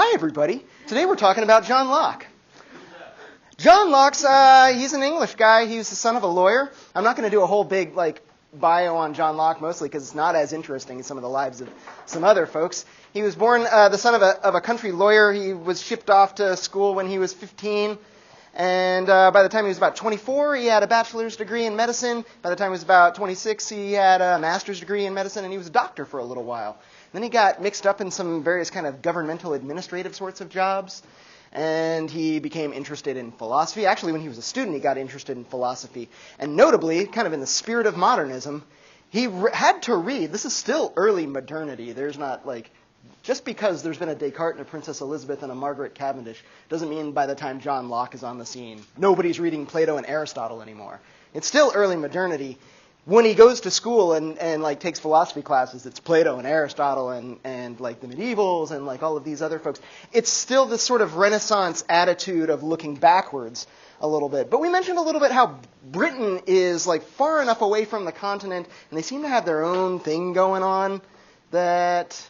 Hi, everybody. Today we're talking about John Locke. John Locke's, he's an English guy. He was the son of a lawyer. I'm not going to do a whole big, bio on John Locke, mostly because it's not as interesting as some of the lives of some other folks. He was born the son of a country lawyer. He was shipped off to school when he was 15. And by the time he was about 24, he had a bachelor's degree in medicine. By the time he was about 26, he had a master's degree in medicine, and he was a doctor for a little while. Then he got mixed up in some various kind of governmental administrative sorts of jobs, and he became interested in philosophy. Actually, when he was a student, he got interested in philosophy. And notably, kind of in the spirit of modernism, he had to read. This is still early modernity. There's not just because there's been a Descartes and a Princess Elizabeth and a Margaret Cavendish doesn't mean by the time John Locke is on the scene, nobody's reading Plato and Aristotle anymore. It's still early modernity. When he goes to school and takes philosophy classes, it's Plato and Aristotle and the medievals and all of these other folks. It's still this sort of Renaissance attitude of looking backwards a little bit. But we mentioned a little bit how Britain is far enough away from the continent, and they seem to have their own thing going on, that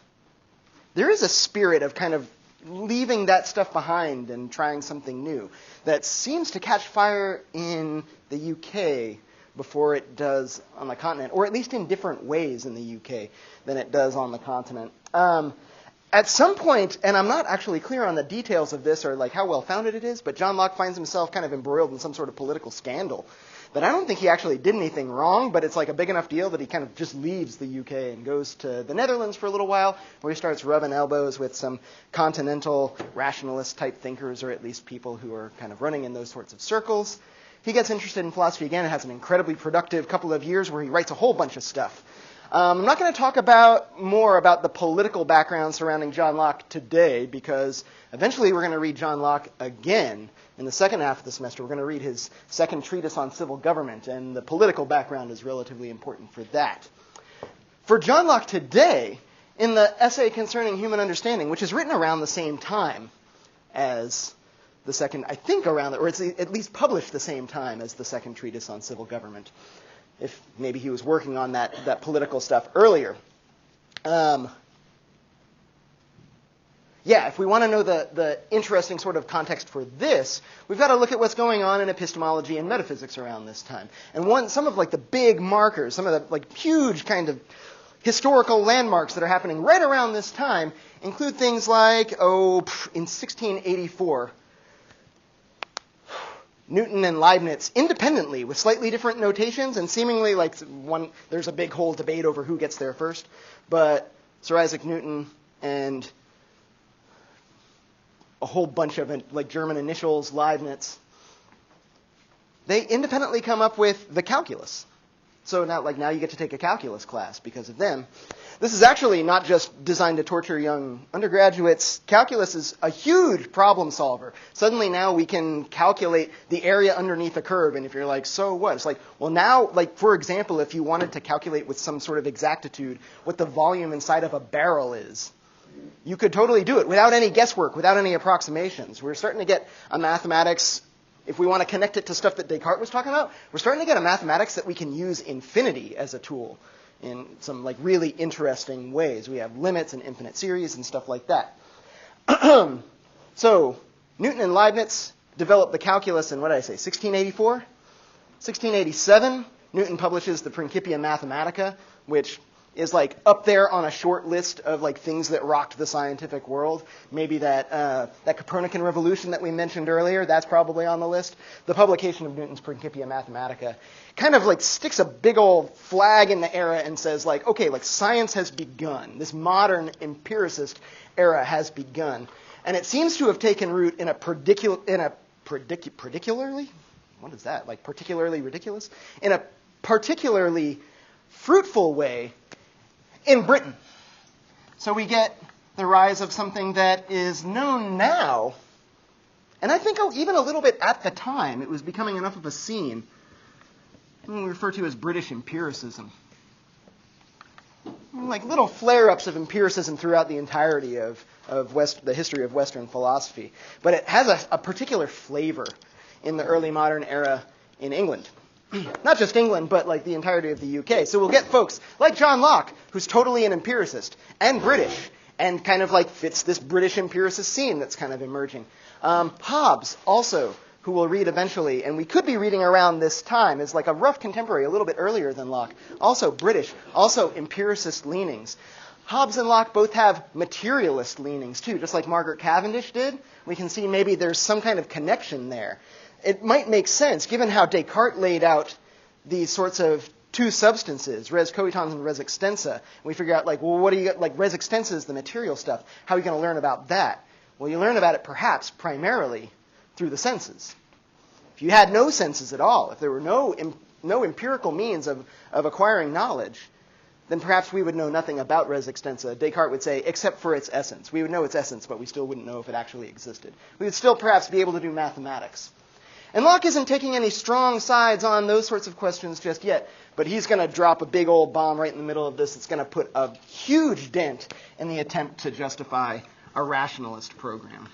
there is a spirit of kind of leaving that stuff behind and trying something new that seems to catch fire in the UK before it does on the continent, or at least in different ways in the UK than it does on the continent. At some point, and I'm not actually clear on the details of this or how well-founded it is, but John Locke finds himself kind of embroiled in some sort of political scandal that I don't think he actually did anything wrong, but it's a big enough deal that he kind of just leaves the UK and goes to the Netherlands for a little while, where he starts rubbing elbows with some continental rationalist-type thinkers, or at least people who are kind of running in those sorts of circles. He gets interested in philosophy again and has an incredibly productive couple of years where he writes a whole bunch of stuff. I'm not going to talk more about the political background surrounding John Locke today, because eventually we're going to read John Locke again in the second half of the semester. We're going to read his second treatise on civil government, and the political background is relatively important for that. For John Locke today, in the essay concerning human understanding, which is written around the same time as the second, I think around, or it's at least published the same time as the second treatise on civil government, if maybe he was working on that political stuff earlier. If we want to know the interesting sort of context for this, we've got to look at what's going on in epistemology and metaphysics around this time. And some of the big markers, some of the huge kind of historical landmarks that are happening right around this time include things in 1684, Newton and Leibniz independently with slightly different notations, and seemingly there's a big whole debate over who gets there first, but Sir Isaac Newton and a whole bunch of German initials, Leibniz, they independently come up with the calculus. So now you get to take a calculus class because of them. This is actually not just designed to torture young undergraduates. Calculus is a huge problem solver. Suddenly now we can calculate the area underneath a curve, and if you're so what? It's now, for example, if you wanted to calculate with some sort of exactitude what the volume inside of a barrel is, you could totally do it without any guesswork, without any approximations. We're starting to get a mathematics, if we want to connect it to stuff that Descartes was talking about, we're starting to get a mathematics that we can use infinity as a tool in some really interesting ways. We have limits and infinite series and stuff like that. So Newton and Leibniz developed the calculus in, 1684? 1687, Newton publishes the Principia Mathematica, which is up there on a short list of things that rocked the scientific world. Maybe that Copernican revolution that we mentioned earlier, that's probably on the list. The publication of Newton's Principia Mathematica kind of sticks a big old flag in the era and says science has begun. This modern empiricist era has begun. And it seems to have taken root in a particularly ridiculous? In a particularly fruitful way in Britain. So we get the rise of something that is known now, and I think even a little bit at the time, it was becoming enough of a scene, we refer to as British empiricism. Little flare-ups of empiricism throughout the entirety of the history of Western philosophy. But it has a particular flavor in the early modern era in England. Not just England, but the entirety of the UK. So we'll get folks like John Locke, who's totally an empiricist, and British, and kind of like fits this British empiricist scene that's kind of emerging. Hobbes also, who we'll read eventually, and we could be reading around this time, is like a rough contemporary, a little bit earlier than Locke. Also British, also empiricist leanings. Hobbes and Locke both have materialist leanings too, just like Margaret Cavendish did. We can see maybe there's some kind of connection there. It might make sense, given how Descartes laid out these sorts of two substances, res cogitans and res extensa. We figure out, like, well, what do you get? Like, res extensa is the material stuff. How are you going to learn about that? Well, you learn about it perhaps primarily through the senses. If you had no senses at all, if there were no empirical means of acquiring knowledge, then perhaps we would know nothing about res extensa. Descartes would say, except for its essence. We would know its essence, but we still wouldn't know if it actually existed. We would still perhaps be able to do mathematics. And Locke isn't taking any strong sides on those sorts of questions just yet, but he's going to drop a big old bomb right in the middle of this. It's going to put a huge dent in the attempt to justify a rationalist program.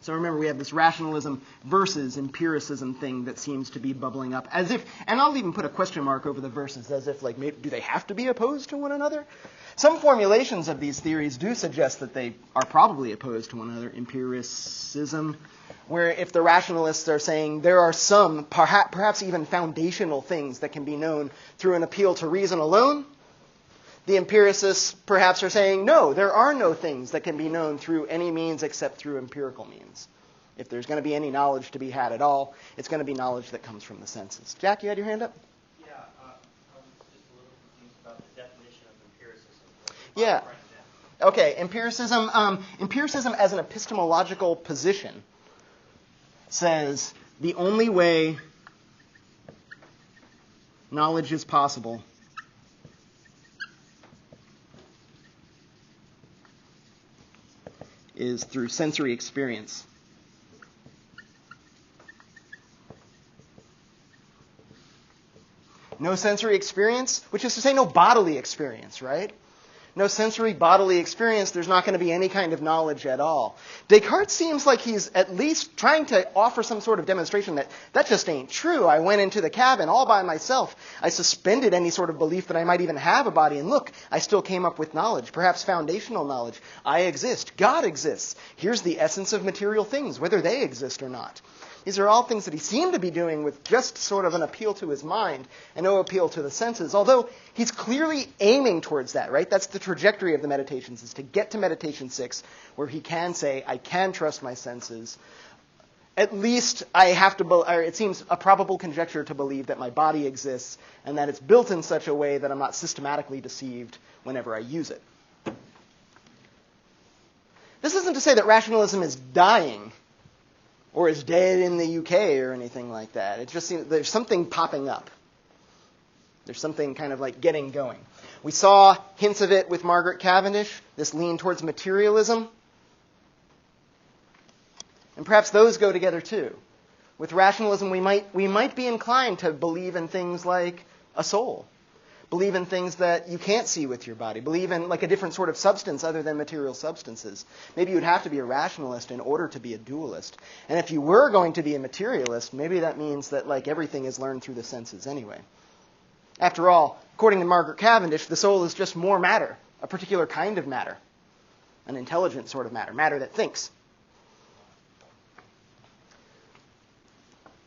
So remember, we have this rationalism versus empiricism thing that seems to be bubbling up, as if, and I'll even put a question mark over the versus, as if, like, maybe, do they have to be opposed to one another? Some formulations of these theories do suggest that they are probably opposed to one another. Empiricism, where if the rationalists are saying there are some, perhaps even foundational things that can be known through an appeal to reason alone, the empiricists perhaps are saying, no, there are no things that can be known through any means except through empirical means. If there's going to be any knowledge to be had at all, it's going to be knowledge that comes from the senses. Jack, you had your hand up? Yeah, I was just a little confused about the definition of empiricism. Yeah. Okay, empiricism as an epistemological position says the only way knowledge is possible is through sensory experience. No sensory experience, which is to say no bodily experience, right? No sensory bodily experience, there's not going to be any kind of knowledge at all. Descartes seems like he's at least trying to offer some sort of demonstration that just ain't true. I went into the cabin all by myself. I suspended any sort of belief that I might even have a body. And look, I still came up with knowledge, perhaps foundational knowledge. I exist. God exists. Here's the essence of material things, whether they exist or not. These are all things that he seemed to be doing with just sort of an appeal to his mind and no appeal to the senses, although he's clearly aiming towards that, right? That's the trajectory of the meditations, is to get to meditation 6, where he can say, I can trust my senses. At least I have to, or it seems a probable conjecture to believe that my body exists and that it's built in such a way that I'm not systematically deceived whenever I use it. This isn't to say that rationalism is dying or is dead in the UK or anything like that. It just seems there's something popping up. There's something kind of like getting going. We saw hints of it with Margaret Cavendish, this lean towards materialism. And perhaps those go together too. With rationalism, we might be inclined to believe in things like a soul. Believe in things that you can't see with your body. Believe in like a different sort of substance other than material substances. Maybe you would have to be a rationalist in order to be a dualist. And if you were going to be a materialist, maybe that means that like everything is learned through the senses anyway. After all, according to Margaret Cavendish, the soul is just more matter, a particular kind of matter, an intelligent sort of matter, matter that thinks.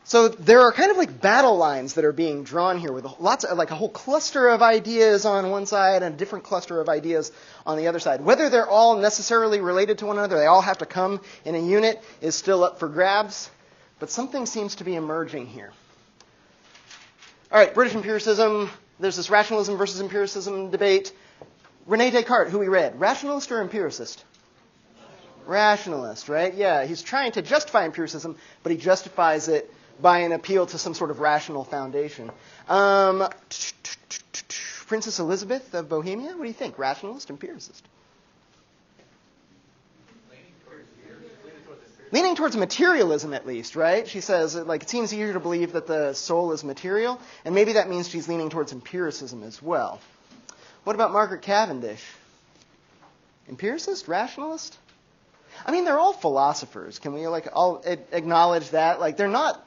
So there are kind of like battle lines that are being drawn here with lots of like a whole cluster of ideas on one side and a different cluster of ideas on the other side. Whether they're all necessarily related to one another, they all have to come in a unit, is still up for grabs. But something seems to be emerging here. All right, British empiricism. There's this rationalism versus empiricism debate. René Descartes, who we read, rationalist or empiricist? Rationalist, right? Yeah, he's trying to justify empiricism, but he justifies it by an appeal to some sort of rational foundation. Princess Elizabeth of Bohemia, what do you think? Rationalist, empiricist? Leaning towards materialism, at least, right? She says, like, it seems easier to believe that the soul is material, and maybe that means she's leaning towards empiricism as well. What about Margaret Cavendish? Empiricist? Rationalist? I mean, they're all philosophers. Can we all acknowledge that? Like, they're not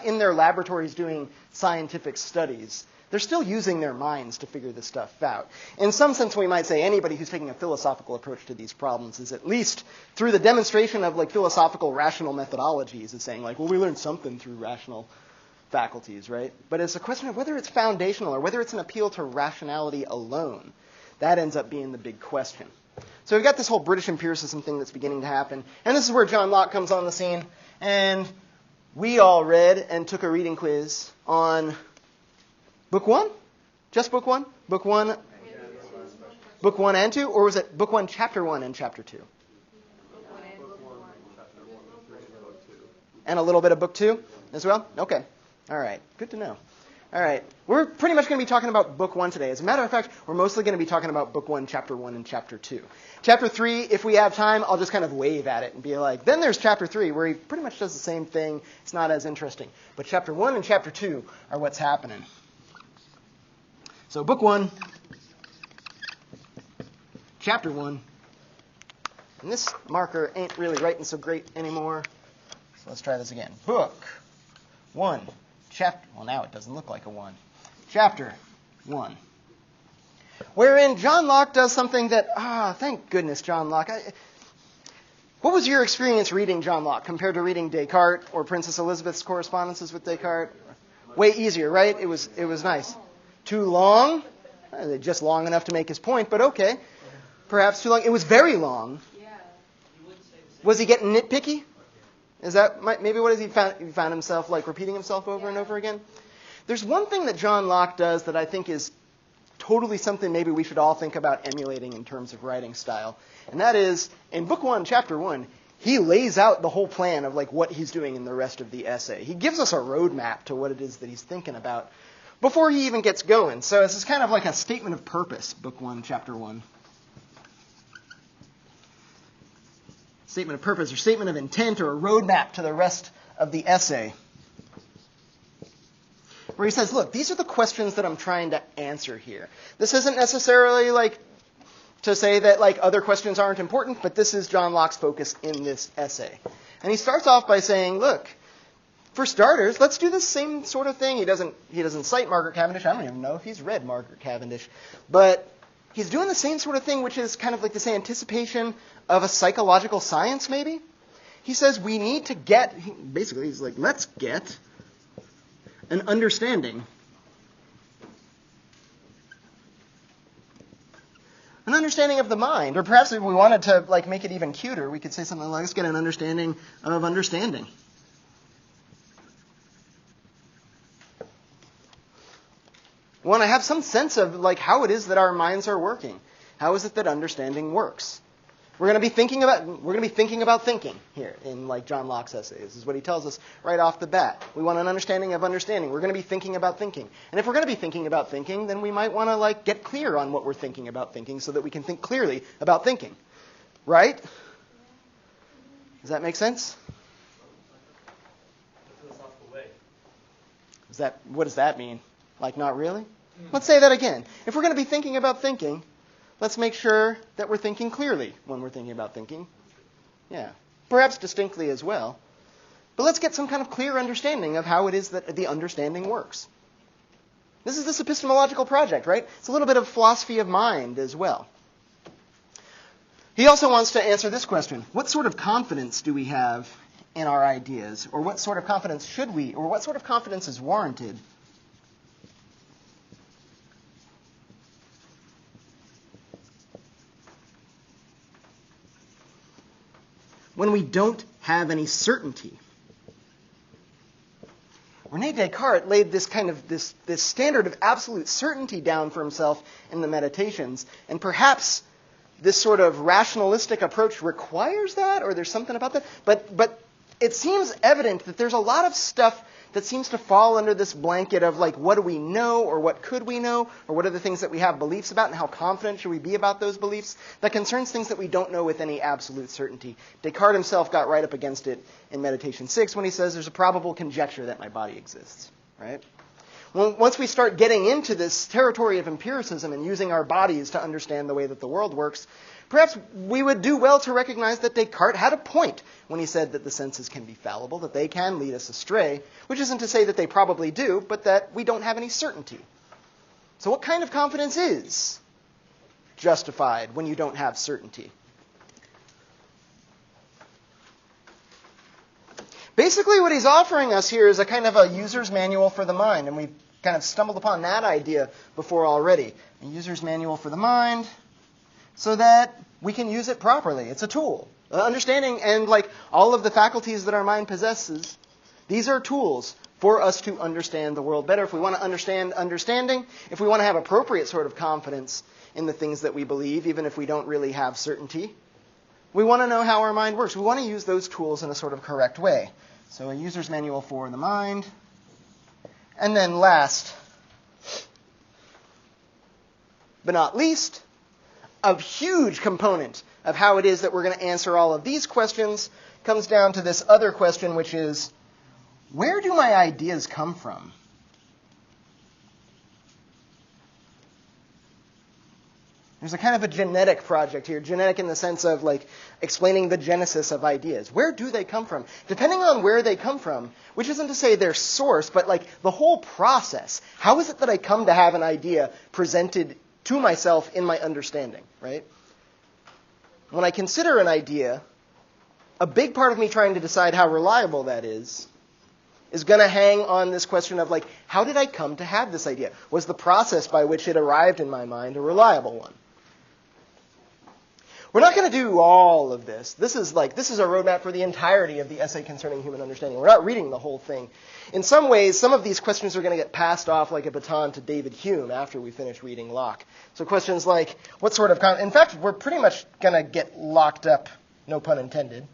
in their laboratories doing scientific studies. They're still using their minds to figure this stuff out. In some sense, we might say anybody who's taking a philosophical approach to these problems is at least through the demonstration of like philosophical rational methodologies is saying like, well, we learned something through rational faculties, right? But it's a question of whether it's foundational or whether it's an appeal to rationality alone. That ends up being the big question. So we've got this whole British empiricism thing that's beginning to happen. And this is where John Locke comes on the scene. And we all read and took a reading quiz on Book 1? Just Book 1? Book 1? Book 1 and 2? Or was it Book 1, Chapter 1 and Chapter 2? And a little bit of Book 2 as well? Okay. All right. Good to know. All right. We're pretty much going to be talking about Book 1 today. As a matter of fact, we're mostly going to be talking about Book 1, Chapter 1, and Chapter 2. Chapter 3, if we have time, I'll just kind of wave at it and be like, then there's Chapter 3, where he pretty much does the same thing. It's not as interesting. But Chapter 1 and Chapter 2 are what's happening. So Book 1, Chapter 1. And this marker ain't really writing so great anymore. So let's try this again. Book 1, Chapter... Well, now it doesn't look like a 1. Chapter 1. Wherein John Locke does something that... thank goodness, John Locke. What was your experience reading John Locke compared to reading Descartes or Princess Elizabeth's correspondences with Descartes? Way easier, right? It was nice. Too long? Just long enough to make his point, but okay. Perhaps too long. It was very long. Was he getting nitpicky? Is that maybe what is he found himself like repeating himself over and over again? There's one thing that John Locke does that I think is totally something maybe we should all think about emulating in terms of writing style. And that is, in Book 1, Chapter 1, he lays out the whole plan of like what he's doing in the rest of the essay. He gives us a roadmap to what it is that he's thinking about before he even gets going. So this is kind of like a statement of purpose, Book 1, Chapter 1. Statement of purpose or statement of intent or a roadmap to the rest of the essay. Where he says, look, these are the questions that I'm trying to answer here. This isn't necessarily like to say that like other questions aren't important, but this is John Locke's focus in this essay. And he starts off by saying, look, for starters, let's do the same sort of thing. He doesn't cite Margaret Cavendish. I don't even know if he's read Margaret Cavendish. But he's doing the same sort of thing, which is kind of like this anticipation of a psychological science, maybe. He says we need to basically he's like, let's get an understanding. An understanding of the mind. Or perhaps if we wanted to like make it even cuter, we could say something like, let's get an understanding of understanding. We want to have some sense of like how it is that our minds are working. How is it that understanding works? We're going to be thinking about thinking here in like John Locke's essays. This is what he tells us right off the bat. We want an understanding of understanding. We're going to be thinking about thinking. And if we're going to be thinking about thinking, then we might want to like get clear on what we're thinking about thinking so that we can think clearly about thinking. Right? Does that make sense? What does that mean? Like, not really? Let's say that again. If we're going to be thinking about thinking, let's make sure that we're thinking clearly when we're thinking about thinking. Yeah. Perhaps distinctly as well. But let's get some kind of clear understanding of how it is that the understanding works. This is this epistemological project, right? It's a little bit of philosophy of mind as well. He also wants to answer this question. What sort of confidence do we have in our ideas? Or what sort of confidence should we, or what sort of confidence is warranted when we don't have any certainty? Rene Descartes laid this kind of this standard of absolute certainty down for himself in the Meditations, and perhaps this sort of rationalistic approach requires that, or there's something about that. But it seems evident that there's a lot of stuff that seems to fall under this blanket of like, what do we know, or what could we know, or what are the things that we have beliefs about, and how confident should we be about those beliefs, that concerns things that we don't know with any absolute certainty. Descartes himself got right up against it in Meditation 6 when he says there's a probable conjecture that my body exists, right? Well, once we start getting into this territory of empiricism and using our bodies to understand the way that the world works, perhaps we would do well to recognize that Descartes had a point when he said that the senses can be fallible, that they can lead us astray, which isn't to say that they probably do, but that we don't have any certainty So what kind of confidence is justified when you don't have certainty? Basically, what he's offering us here is a kind of a user's manual for the mind, and we've kind of stumbled upon that idea before already. A user's manual for the mind so that we can use it properly. It's a tool. Understanding and like all of the faculties that our mind possesses, these are tools for us to understand the world better. If we want to understand understanding, if we want to have appropriate sort of confidence in the things that we believe, even if we don't really have certainty, we want to know how our mind works. We want to use those tools in a sort of correct way. So a user's manual for the mind. And then last, but not least, a huge component of how it is that we're going to answer all of these questions comes down to this other question, which is, where do my ideas come from? There's a kind of a genetic project here, genetic in the sense of like explaining the genesis of ideas. Where do they come from? Depending on where they come from, which isn't to say their source, but like the whole process. How is it that I come to have an idea presented to myself in my understanding, right? When I consider an idea, a big part of me trying to decide how reliable that is going to hang on this question of like, how did I come to have this idea? Was the process by which it arrived in my mind a reliable one? We're not going to do all of this. This is a roadmap for the entirety of the essay concerning human understanding. We're not reading the whole thing. In some ways, some of these questions are going to get passed off like a baton to David Hume after we finish reading Locke. So questions like, what sort of... in fact, we're pretty much going to get locked up, no pun intended,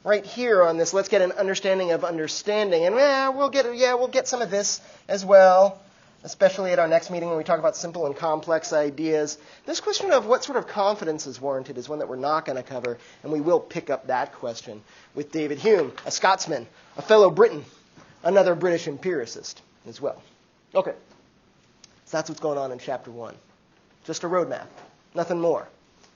right here on this, let's get an understanding of understanding. And we'll get some of this as well, especially at our next meeting when we talk about simple and complex ideas. This question of what sort of confidence is warranted is one that we're not going to cover, and we will pick up that question with David Hume, a Scotsman, a fellow Briton, another British empiricist as well. Okay, so that's what's going on in Chapter 1. Just a roadmap, nothing more.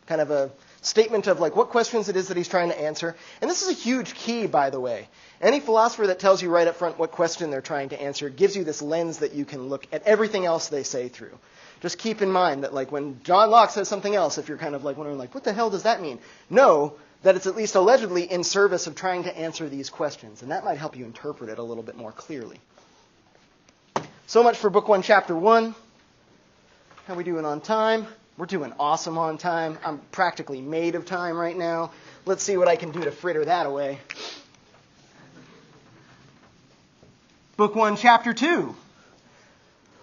Kind of a statement of like what questions it is that he's trying to answer. And this is a huge key, by the way. Any philosopher that tells you right up front what question they're trying to answer gives you this lens that you can look at everything else they say through. Just keep in mind that like when John Locke says something else, if you're kind of like wondering like, what the hell does that mean? Know that it's at least allegedly in service of trying to answer these questions. And that might help you interpret it a little bit more clearly. So much for Book 1, Chapter 1. How are we doing on time? We're doing awesome on time. I'm practically made of time right now. Let's see what I can do to fritter that away. Book 1, Chapter 2.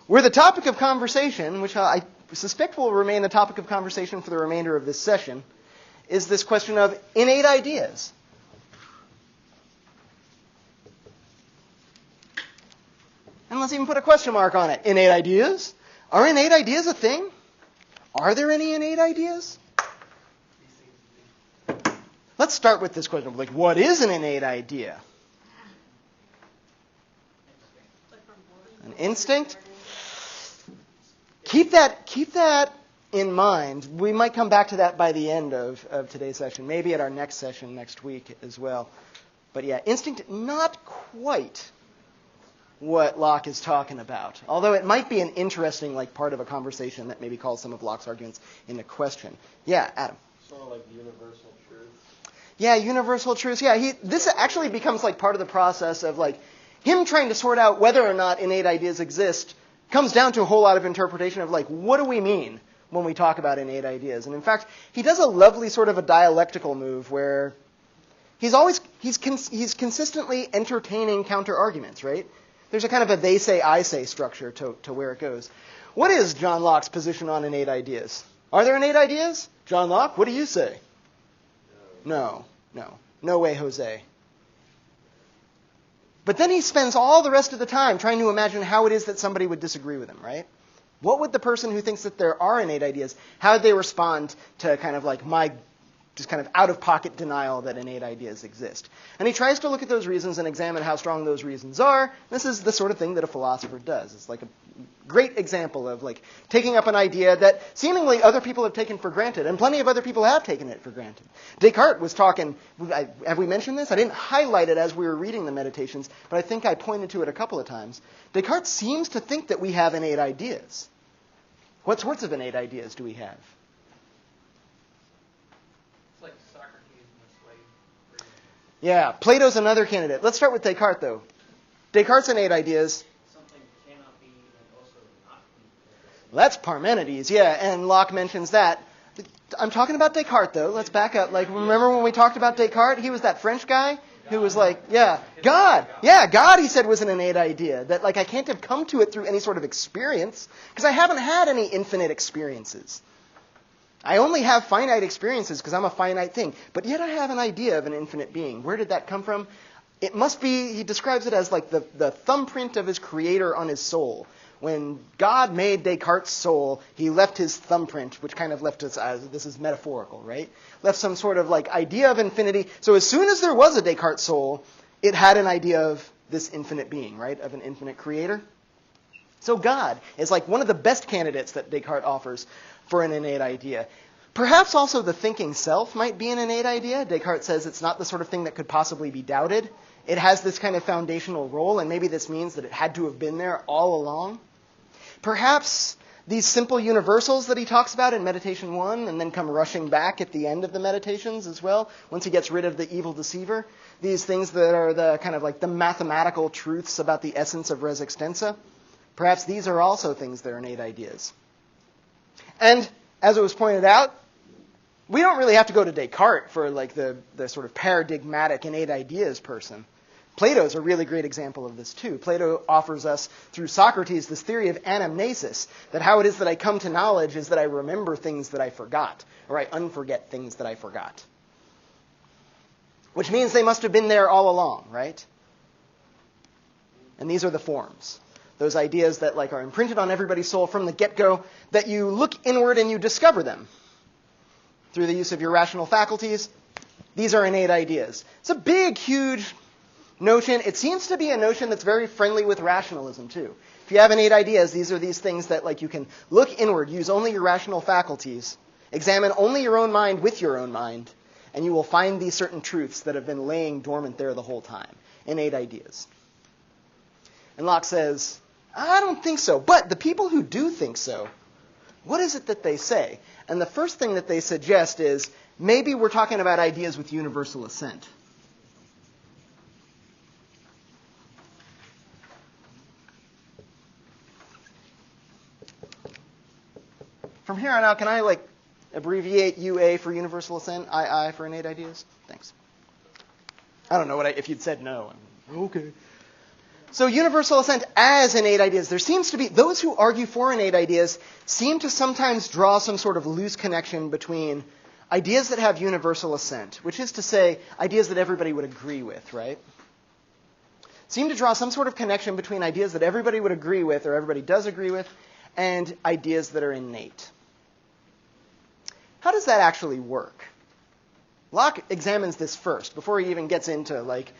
Where the topic of conversation, which I suspect will remain a topic of conversation for the remainder of this session, is this question of innate ideas. And let's even put a question mark on it. Innate ideas? Are innate ideas a thing? Are there any innate ideas? Let's start with this question. Like, what is an innate idea? An instinct? Keep that in mind. We might come back to that by the end of today's session, maybe at our next session next week as well. But yeah, instinct, not quite what Locke is talking about. Although it might be an interesting part of a conversation that maybe calls some of Locke's arguments into question. Yeah, Adam. Sort of like universal truth. Yeah, universal truths. Yeah, this actually becomes part of the process of him trying to sort out whether or not innate ideas exist. Comes down to a whole lot of interpretation of what do we mean when we talk about innate ideas. And in fact, he does a lovely sort of a dialectical move where he's consistently entertaining counter-arguments, right? There's a kind of a they say, I say structure to where it goes. What is John Locke's position on innate ideas? Are there innate ideas? John Locke, what do you say? No way, Jose. But then he spends all the rest of the time trying to imagine how it is that somebody would disagree with him, right? What would the person who thinks that there are innate ideas, how would they respond to kind of my just kind of out-of-pocket denial that innate ideas exist. And he tries to look at those reasons and examine how strong those reasons are. This is the sort of thing that a philosopher does. It's like a great example of like taking up an idea that seemingly other people have taken for granted, and plenty of other people have taken it for granted. Descartes was talking, have we mentioned this? I didn't highlight it as we were reading the Meditations, but I think I pointed to it a couple of times. Descartes seems to think that we have innate ideas. What sorts of innate ideas do we have? Yeah, Plato's another candidate. Let's start with Descartes, though. Descartes' innate ideas. Something cannot be and also not be. That's Parmenides, yeah, and Locke mentions that. I'm talking about Descartes, though. Let's back up. Like, remember when we talked about Descartes? He was that French guy who was like, yeah, God. Yeah, God, he said, was an innate idea. That, like, I can't have come to it through any sort of experience because I haven't had any infinite experiences. I only have finite experiences because I'm a finite thing. But yet I have an idea of an infinite being. Where did that come from? It must be, he describes it as like the thumbprint of his creator on his soul. When God made Descartes' soul, he left his thumbprint, which kind of left us, this is metaphorical, right? Left some sort of like idea of infinity. So as soon as there was a Descartes soul, it had an idea of this infinite being, right? Of an infinite creator. So God is like one of the best candidates that Descartes offers for an innate idea. Perhaps also the thinking self might be an innate idea. Descartes says it's not the sort of thing that could possibly be doubted. It has this kind of foundational role, and maybe this means that it had to have been there all along. Perhaps these simple universals that he talks about in Meditation 1 and then come rushing back at the end of the Meditations as well, once he gets rid of the evil deceiver, these things that are the kind of like the mathematical truths about the essence of res extensa, perhaps these are also things that are innate ideas. And as it was pointed out, we don't really have to go to Descartes for like the sort of paradigmatic innate ideas person. Plato's a really great example of this too. Plato offers us through Socrates this theory of anamnesis, that how it is that I come to knowledge is that I remember things that I forgot, or I unforget things that I forgot. Which means they must have been there all along, right? And these are the forms. Those ideas that like are imprinted on everybody's soul from the get-go, that you look inward and you discover them through the use of your rational faculties. These are innate ideas. It's a big, huge notion. It seems to be a notion that's very friendly with rationalism, too. If you have innate ideas, these are these things that like you can look inward, use only your rational faculties, examine only your own mind with your own mind, and you will find these certain truths that have been laying dormant there the whole time. Innate ideas. And Locke says, I don't think so. But the people who do think so, what is it that they say? And the first thing that they suggest is, maybe we're talking about ideas with universal assent. From here on out, can I like abbreviate UA for universal assent, II for innate ideas? Thanks. I don't know if you'd said no. Okay. So universal assent as innate ideas, there seems to be, those who argue for innate ideas seem to sometimes draw some sort of loose connection between ideas that have universal assent, which is to say, ideas that everybody would agree with, right? Seem to draw some sort of connection between ideas that everybody would agree with, or everybody does agree with, and ideas that are innate. How does that actually work? Locke examines this first, before he even gets into, like,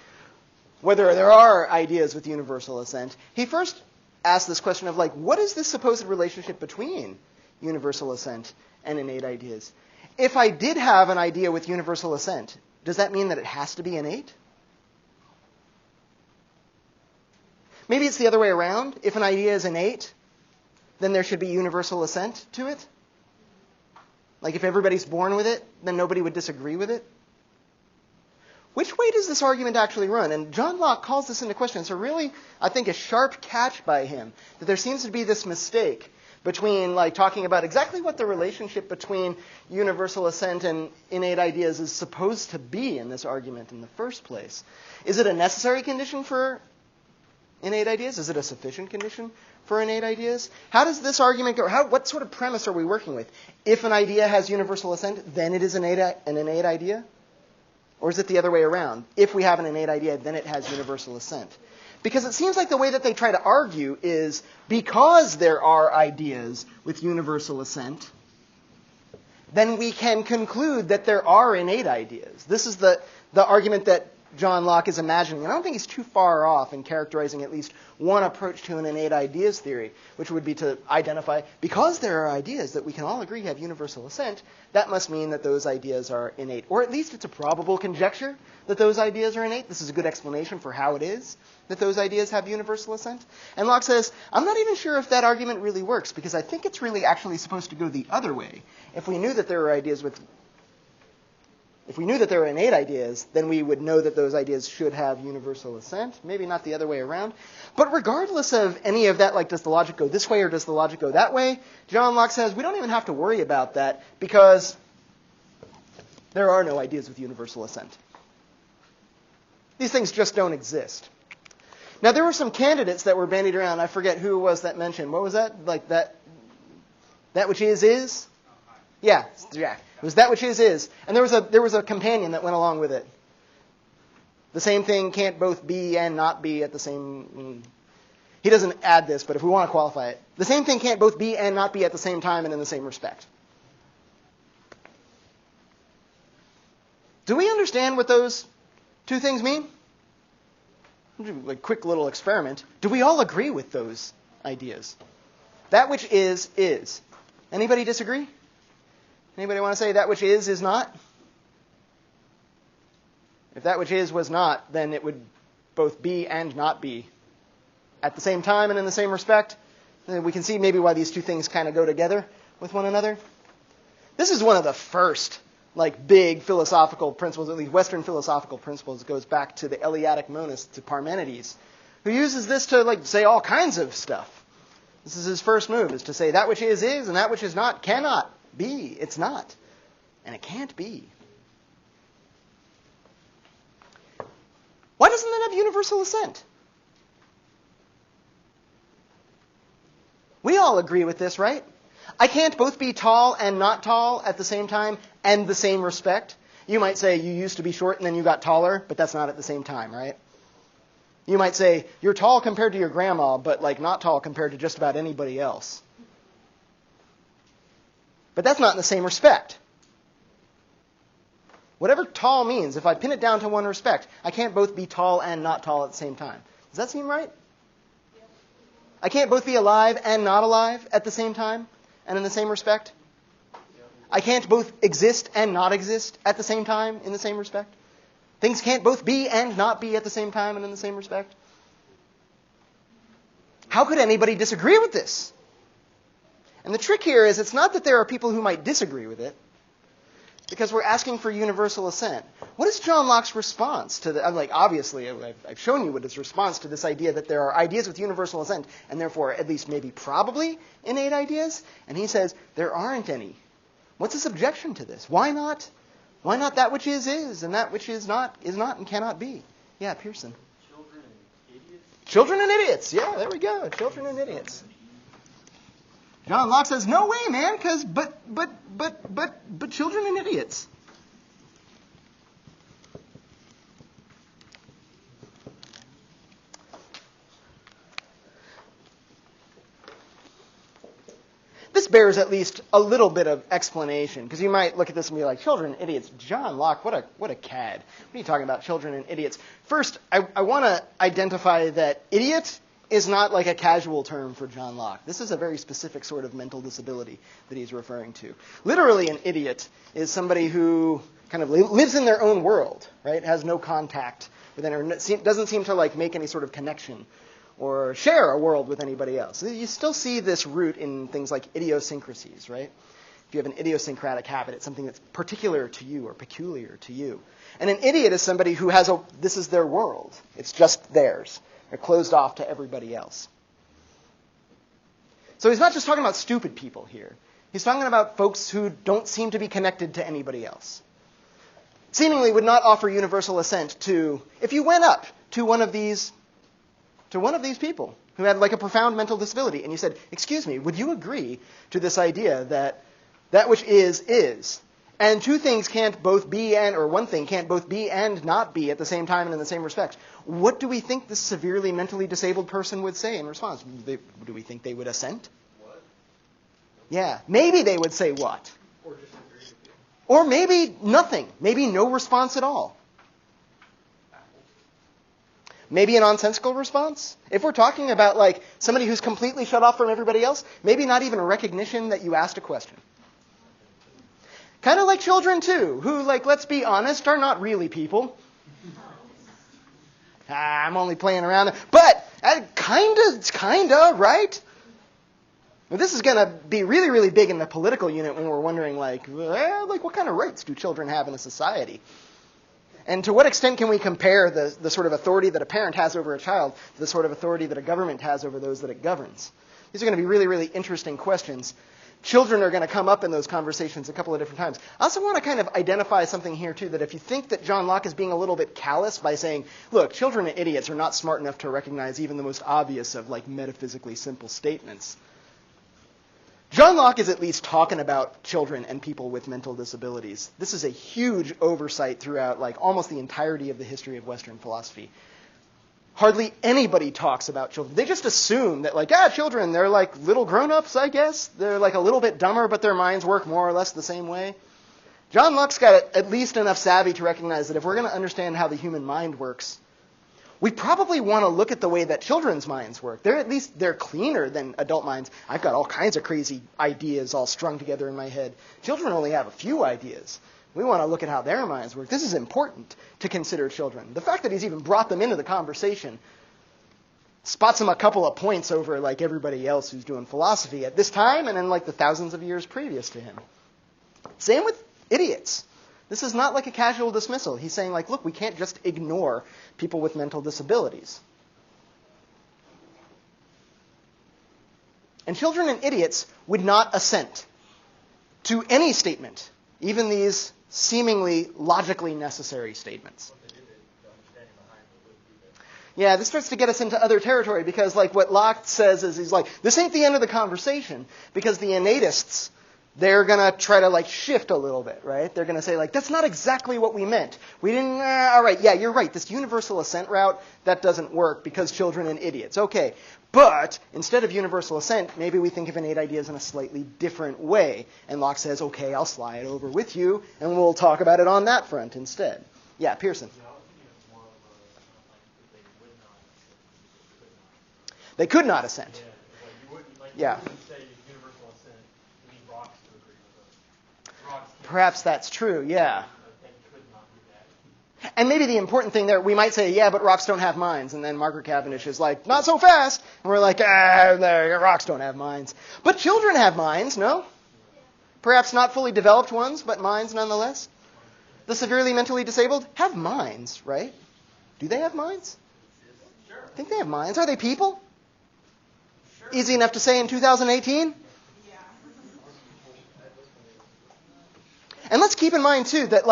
whether there are ideas with universal assent. He first asks this question of, like, what is this supposed relationship between universal assent and innate ideas? If I did have an idea with universal assent, does that mean that it has to be innate? Maybe it's the other way around. If an idea is innate, then there should be universal assent to it. Like if everybody's born with it, then nobody would disagree with it. Which way does this argument actually run? And John Locke calls this into question. It's a really, I think, a sharp catch by him, that there seems to be this mistake between like talking about exactly what the relationship between universal assent and innate ideas is supposed to be in this argument in the first place. Is it a necessary condition for innate ideas? Is it a sufficient condition for innate ideas? How does this argument go? What sort of premise are we working with? If an idea has universal assent, then it is an innate idea? Or is it the other way around? If we have an innate idea, then it has universal assent. Because it seems like the way that they try to argue is because there are ideas with universal assent, then we can conclude that there are innate ideas. This is the argument that John Locke is imagining. And I don't think he's too far off in characterizing at least one approach to an innate ideas theory, which would be to identify, because there are ideas that we can all agree have universal assent, that must mean that those ideas are innate. Or at least it's a probable conjecture that those ideas are innate. This is a good explanation for how it is that those ideas have universal assent. And Locke says, I'm not even sure if that argument really works, because I think it's really actually supposed to go the other way. If we knew that there were innate ideas, then we would know that those ideas should have universal assent. Maybe not the other way around. But regardless of any of that, like does the logic go this way or does the logic go that way, John Locke says we don't even have to worry about that because there are no ideas with universal assent. These things just don't exist. Now, there were some candidates that were bandied around. I forget who it was that mentioned. What was that? Like that which is? Yeah, Jack. It was that which is. And there was a companion that went along with it. The same thing can't both be and not be at the same... He doesn't add this, but if we want to qualify it. The same thing can't both be and not be at the same time and in the same respect. Do we understand what those two things mean? A quick little experiment. Do we all agree with those ideas? That which is. Anybody disagree? Anybody want to say that which is not? If that which is was not, then it would both be and not be at the same time and in the same respect. And we can see maybe why these two things kind of go together with one another. This is one of the first big philosophical principles, at least Western philosophical principles. It goes back to the Eleatic monist, to Parmenides, who uses this to say all kinds of stuff. This is his first move, is to say that which is and that which is not cannot be. It's not. And it can't be. Why doesn't that have universal assent? We all agree with this, right? I can't both be tall and not tall at the same time and the same respect. You might say you used to be short and then you got taller, but that's not at the same time, right? You might say you're tall compared to your grandma, but not tall compared to just about anybody else. But that's not in the same respect. Whatever tall means, if I pin it down to one respect, I can't both be tall and not tall at the same time. Does that seem right? Yeah. I can't both be alive and not alive at the same time and in the same respect. Yeah. I can't both exist and not exist at the same time in the same respect. Things can't both be and not be at the same time and in the same respect. How could anybody disagree with this? And the trick here is it's not that there are people who might disagree with it, because we're asking for universal assent. What is John Locke's response to the... obviously, I've shown you what his response to this idea that there are ideas with universal assent, and therefore at least maybe probably innate ideas. And he says there aren't any. What's his objection to this? Why not? Why not that which is, and that which is not and cannot be? Yeah, Pearson. Children and idiots? Children and idiots. Yeah, there we go. Children and idiots. John Locke says, no way, man, but children and idiots. This bears at least a little bit of explanation, because you might look at this and be like, children and idiots. John Locke, what a cad. What are you talking about, children and idiots? First, I want to identify that idiot is not like a casual term for John Locke. This is a very specific sort of mental disability that he's referring to. Literally, an idiot is somebody who kind of lives in their own world, right? Has no contact with anyone, doesn't seem to make any sort of connection or share a world with anybody else. You still see this root in things like idiosyncrasies, right? If you have an idiosyncratic habit, it's something that's particular to you or peculiar to you. And an idiot is somebody who has this is their world. It's just theirs. They're closed off to everybody else. So he's not just talking about stupid people here. He's talking about folks who don't seem to be connected to anybody else. Seemingly would not offer universal assent to, if you went up to one of these people who had a profound mental disability and you said, excuse me, would you agree to this idea that which is, and two things can't both be or one thing can't both be and not be at the same time and in the same respect? What do we think this severely mentally disabled person would say in response? Do we think they would assent? What? Yeah, maybe they would say what? Or just agree. Or maybe nothing. Maybe no response at all. Maybe a nonsensical response. If we're talking about like somebody who's completely shut off from everybody else, maybe not even a recognition that you asked a question. Kind of like children too, who, like, let's be honest, are not really people. I'm only playing around. But kinda, right? Well, this is going to be really, really big in the political unit when we're wondering, like what kind of rights do children have in a society? And to what extent can we compare the sort of authority that a parent has over a child to the sort of authority that a government has over those that it governs? These are going to be really, really interesting questions. Children are going to come up in those conversations a couple of different times. I also want to kind of identify something here, too, that if you think that John Locke is being a little bit callous by saying, look, children and idiots are not smart enough to recognize even the most obvious of, like, metaphysically simple statements. John Locke is at least talking about children and people with mental disabilities. This is a huge oversight throughout, like, almost the entirety of the history of Western philosophy. Hardly anybody talks about children. They just assume that, like, children, they're like little grown-ups, I guess. They're like a little bit dumber, but their minds work more or less the same way. John Locke's got at least enough savvy to recognize that if we're going to understand how the human mind works, we probably want to look at the way that children's minds work. They're cleaner than adult minds. I've got all kinds of crazy ideas all strung together in my head. Children only have a few ideas. We want to look at how their minds work. This is important to consider children. The fact that he's even brought them into the conversation spots him a couple of points over like everybody else who's doing philosophy at this time and in like the thousands of years previous to him. Same with idiots. This is not like a casual dismissal. He's saying, like, look, we can't just ignore people with mental disabilities. And children and idiots would not assent to any statement, even these seemingly logically necessary statements. Yeah, this starts to get us into other territory because, like, what Locke says is he's like, this ain't the end of the conversation because the innatists, they're going to try to, like, shift a little bit, right? They're going to say, like, that's not exactly what we meant. We didn't, all right, yeah, you're right. This universal assent route, that doesn't work because children and idiots. Okay, but instead of universal assent, maybe we think of innate ideas in a slightly different way. And Locke says, okay, I'll slide over with you, and we'll talk about it on that front instead. Yeah, Pearson. They could not assent. Yeah. Perhaps that's true, yeah. And maybe the important thing there, we might say, yeah, but rocks don't have minds. And then Margaret Cavendish is like, not so fast. And we're like, rocks don't have minds. But children have minds, no? Perhaps not fully developed ones, but minds nonetheless. The severely mentally disabled have minds, right? Do they have minds? Sure. I think they have minds. Are they people? Sure. Easy enough to say in 2018? And let's keep in mind, too, that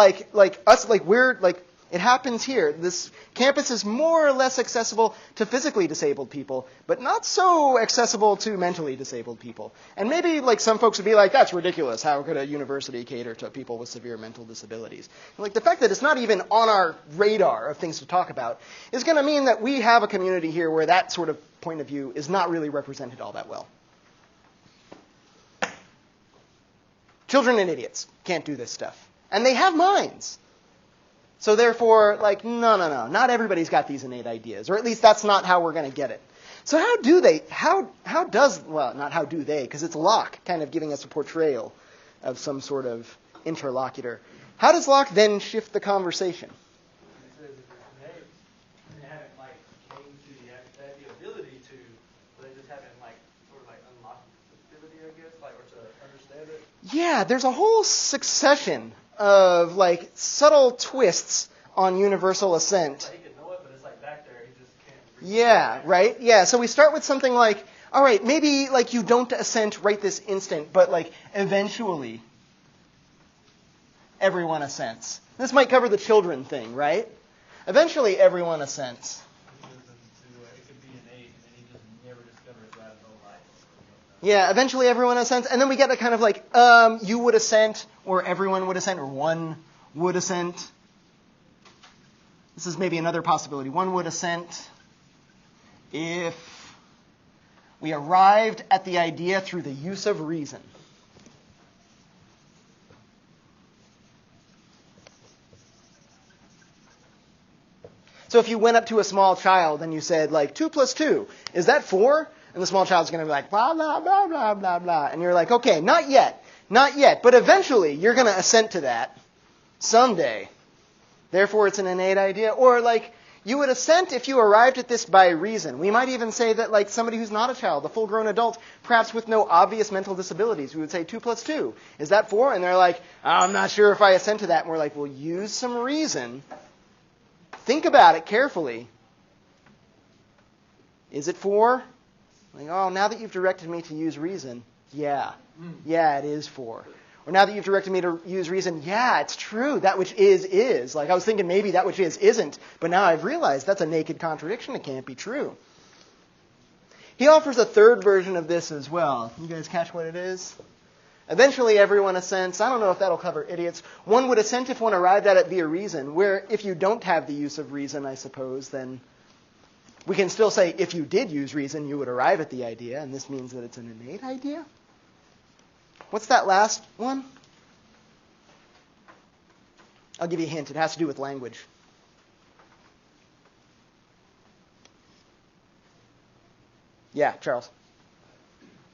it happens here. This campus is more or less accessible to physically disabled people, but not so accessible to mentally disabled people. And maybe, like, some folks would be like, that's ridiculous. How could a university cater to people with severe mental disabilities? And, like, the fact that it's not even on our radar of things to talk about is going to mean that we have a community here where that sort of point of view is not really represented all that well. Children and idiots can't do this stuff. And they have minds. So therefore, like, no. Not everybody's got these innate ideas. Or at least that's not how we're going to get it. So how do they, not how do they, because it's Locke kind of giving us a portrayal of some sort of interlocutor. How does Locke then shift the conversation? He says if it's innate, they haven't, like, came to the ability to, but they just haven't, like, sort of, like, unlocked the ability, I guess, like, or to understand it. Yeah, there's a whole succession of, like, subtle twists on universal assent. He can know it, but it's, like, back there. He just can't reach it. Yeah, right? Yeah, so we start with something like, all right, maybe, like, you don't assent right this instant, but, like, eventually everyone assents. This might cover the children thing, right? Eventually everyone assents. It could be innate, and then he just never discovers that in his life. Yeah, eventually everyone assents. And then we get a kind of like, you would assent, or everyone would assent, or one would assent. This is maybe another possibility. One would assent if we arrived at the idea through the use of reason. So if you went up to a small child and you said, like, 2 plus 2, is that 4? And the small child's going to be like, blah, blah, blah, blah, blah, blah. And you're like, okay, not yet. Not yet. But eventually, you're going to assent to that someday. Therefore, it's an innate idea. Or, like, you would assent if you arrived at this by reason. We might even say that, like, somebody who's not a child, a full-grown adult, perhaps with no obvious mental disabilities, we would say 2 plus 2. Is that 4? And they're like, I'm not sure if I assent to that. And we're like, well, use some reason. Think about it carefully. Is it 4? Like, oh, now that you've directed me to use reason, yeah, it is 4. Or now that you've directed me to use reason, yeah, it's true. That which is. Like, I was thinking maybe that which is isn't, but now I've realized that's a naked contradiction. It can't be true. He offers a third version of this as well. You guys catch what it is? Eventually, everyone assents. I don't know if that'll cover idiots. One would assent if one arrived at it via reason, where if you don't have the use of reason, I suppose, then we can still say if you did use reason, you would arrive at the idea, and this means that it's an innate idea. What's that last one? I'll give you a hint. It has to do with language. Yeah, Charles.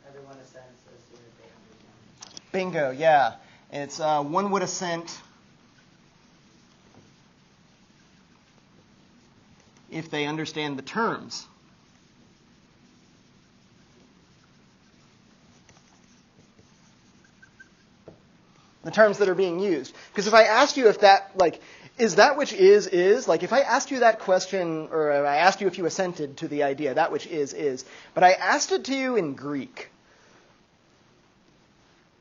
Everyone assents as soon as they understand. Bingo, yeah. It's one would assent if they understand the terms. The terms that are being used. Because if I asked you if that, like, is that which is, like if I asked you that question, or I asked you if you assented to the idea, that which is, but I asked it to you in Greek,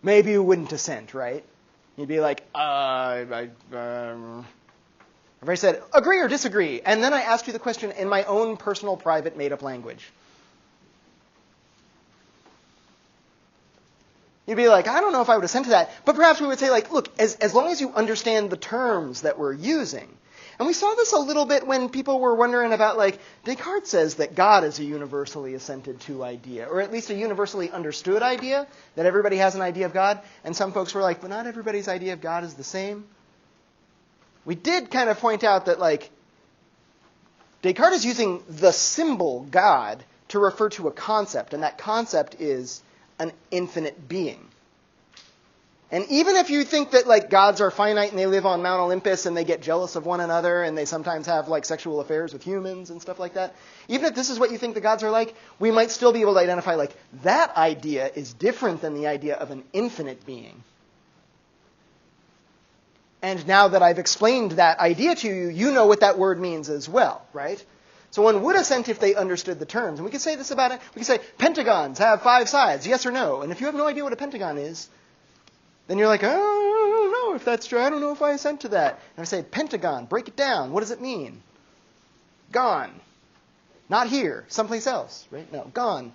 maybe you wouldn't assent, right? You'd be like, if I said, agree or disagree, and then I asked you the question in my own personal, private, made-up language. You'd be like, I don't know if I would assent to that. But perhaps we would say, like, look, as long as you understand the terms that we're using. And we saw this a little bit when people were wondering about, like, Descartes says that God is a universally assented to idea, or at least a universally understood idea, that everybody has an idea of God. And some folks were like, but not everybody's idea of God is the same. We did kind of point out that, like, Descartes is using the symbol God to refer to a concept, and that concept is an infinite being. And even if you think that, like, gods are finite and they live on Mount Olympus and they get jealous of one another and they sometimes have, like, sexual affairs with humans and stuff like that, even if this is what you think the gods are like, we might still be able to identify, like, that idea is different than the idea of an infinite being. And now that I've explained that idea to you, you know what that word means as well, right? So one would assent if they understood the terms. And we could say this about it. We could say, pentagons have 5 sides, yes or no? And if you have no idea what a pentagon is, then you're like, oh, I don't know if that's true. I don't know if I assent to that. And I say, pentagon, break it down. What does it mean? Gone. Not here, someplace else, right? No, gone.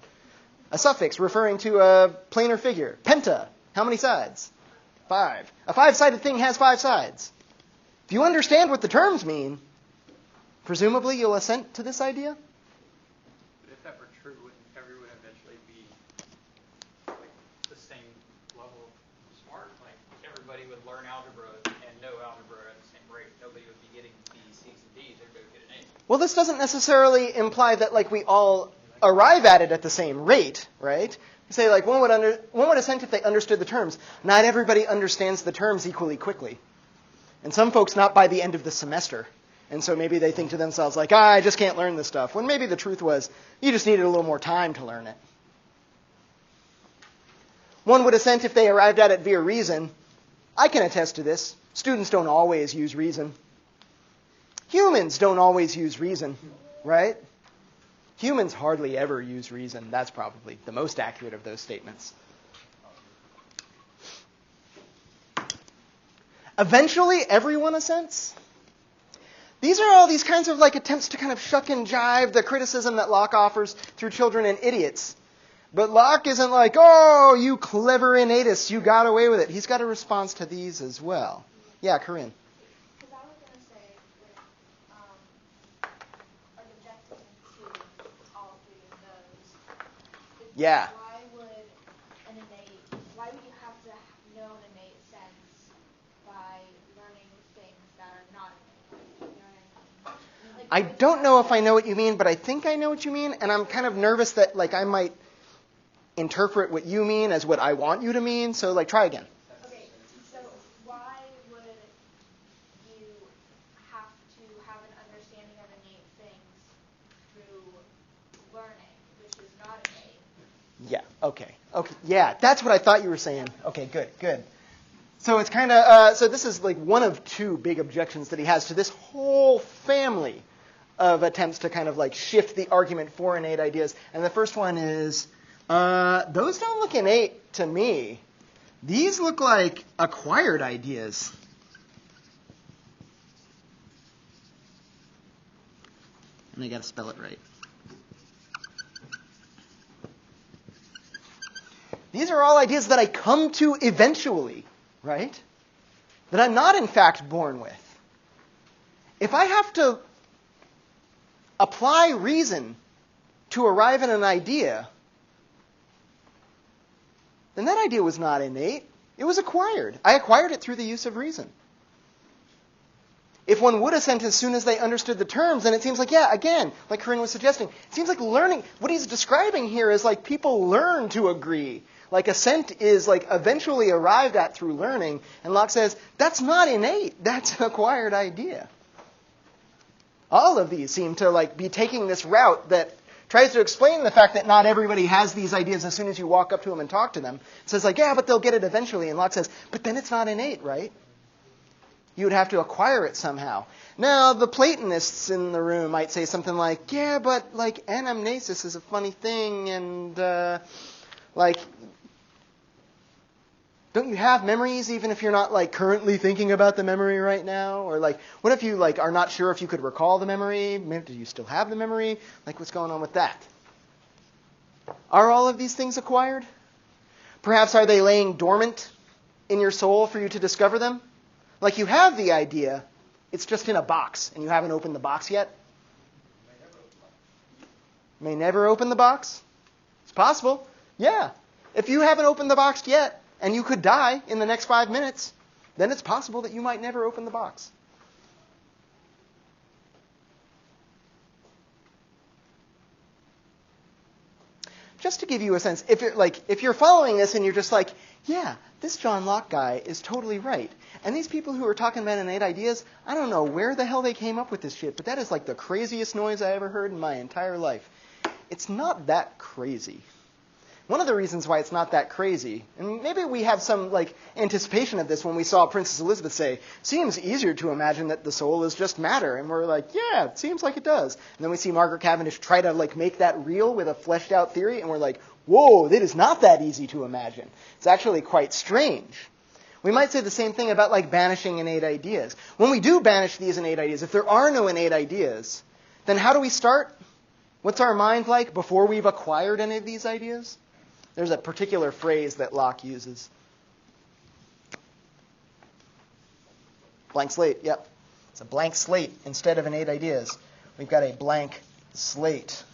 A suffix referring to a planar figure. Penta, how many sides? 5. A 5-sided thing has 5 sides. If you understand what the terms mean, presumably you'll assent to this idea? But if that were true, wouldn't everyone eventually be like the same level of smart? Like everybody would learn algebra and know algebra at the same rate. Nobody would be getting B's, C's, and D's. Everybody would get an A. Well, this doesn't necessarily imply that, like, we all arrive at it at the same rate, right? You say, like, one would assent if they understood the terms. Not everybody understands the terms equally quickly. And some folks not by the end of the semester. And so maybe they think to themselves, like, I just can't learn this stuff. When maybe the truth was, you just needed a little more time to learn it. One would assent if they arrived at it via reason. I can attest to this. Students don't always use reason. Humans don't always use reason, right? Humans hardly ever use reason. That's probably the most accurate of those statements. Eventually, everyone assents. These are all these kinds of, like, attempts to kind of shuck and jive the criticism that Locke offers through children and idiots. But Locke isn't like, oh, you clever innatists, you got away with it. He's got a response to these as well. Yeah, Corinne. Because I was going to say, with objecting to all 3 of those, Yeah. why would you have to know an innate sense by learning things that are not innate? You know what I mean? Like, I don't know if I know what you mean, but I think I know what you mean, and I'm kind of nervous that like I might interpret what you mean as what I want you to mean. So like try again. Okay, so why would you have to have an understanding of innate things through learning, which is not innate? Yeah. Okay. Yeah, that's what I thought you were saying. Okay. Good. So it's kind of so this is like one of two big objections that he has to this whole family of attempts to kind of like shift the argument for innate ideas. And the first one is, those don't look innate to me. These look like acquired ideas. And I got to spell it right. These are all ideas that I come to eventually, right? That I'm not in fact born with. If I have to apply reason to arrive at an idea, then that idea was not innate. It was acquired. I acquired it through the use of reason. If one would assent as soon as they understood the terms, then it seems like, yeah, again, like Corinne was suggesting, it seems like learning, what he's describing here is like people learn to agree. Like assent is like eventually arrived at through learning. And Locke says, that's not innate. That's an acquired idea. All of these seem to like be taking this route that tries to explain the fact that not everybody has these ideas as soon as you walk up to them and talk to them. It says like, yeah, but they'll get it eventually. And Locke says, but then it's not innate, right? You would have to acquire it somehow. Now, the Platonists in the room might say something like, yeah, but like anamnesis is a funny thing, and like, don't you have memories even if you're not like currently thinking about the memory right now? Or like, what if you like are not sure if you could recall the memory? Maybe, do you still have the memory? Like, what's going on with that? Are all of these things acquired? Perhaps are they laying dormant in your soul for you to discover them? Like you have the idea, it's just in a box, and you haven't opened the box yet? May never open the box? It's possible. Yeah. If you haven't opened the box yet, and you could die in the next 5 minutes, then it's possible that you might never open the box. Just to give you a sense, if you're following this and you're just like, yeah, this John Locke guy is totally right. And these people who are talking about innate ideas, I don't know where the hell they came up with this shit, but that is like the craziest noise I ever heard in my entire life. It's not that crazy. One of the reasons why it's not that crazy, and maybe we have some like anticipation of this when we saw Princess Elizabeth say, seems easier to imagine that the soul is just matter. And we're like, yeah, it seems like it does. And then we see Margaret Cavendish try to like make that real with a fleshed out theory, and we're like, whoa, that is not that easy to imagine. It's actually quite strange. We might say the same thing about like banishing innate ideas. When we do banish these innate ideas, if there are no innate ideas, then how do we start? What's our mind like before we've acquired any of these ideas? There's a particular phrase that Locke uses. Blank slate, yep. It's a blank slate instead of innate ideas. We've got a blank slate.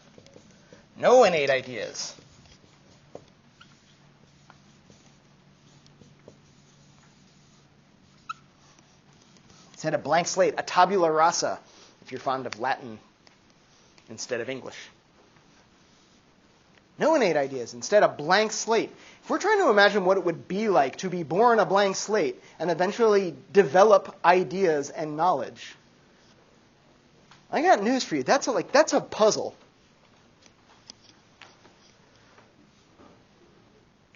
No innate ideas. Instead of blank slate, a tabula rasa, if you're fond of Latin instead of English. No innate ideas, instead a blank slate. If we're trying to imagine what it would be like to be born a blank slate and eventually develop ideas and knowledge, I got news for you. That's a puzzle.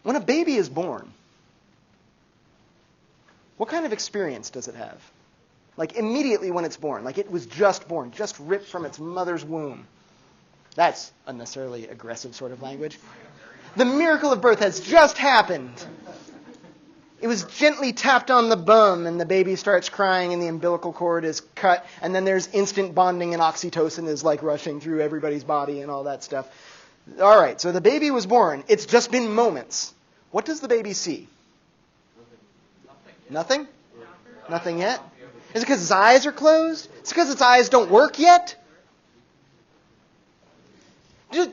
When a baby is born, what kind of experience does it have? Like immediately when it's born, like it was just born, just ripped from its mother's womb. That's unnecessarily aggressive sort of language. The miracle of birth has just happened. It was gently tapped on the bum, and the baby starts crying, and the umbilical cord is cut, and then there's instant bonding, and oxytocin is like rushing through everybody's body and all that stuff. All right, so the baby was born. It's just been moments. What does the baby see? Nothing? Nothing yet? Is it because its eyes are closed? Is it because its eyes don't work yet?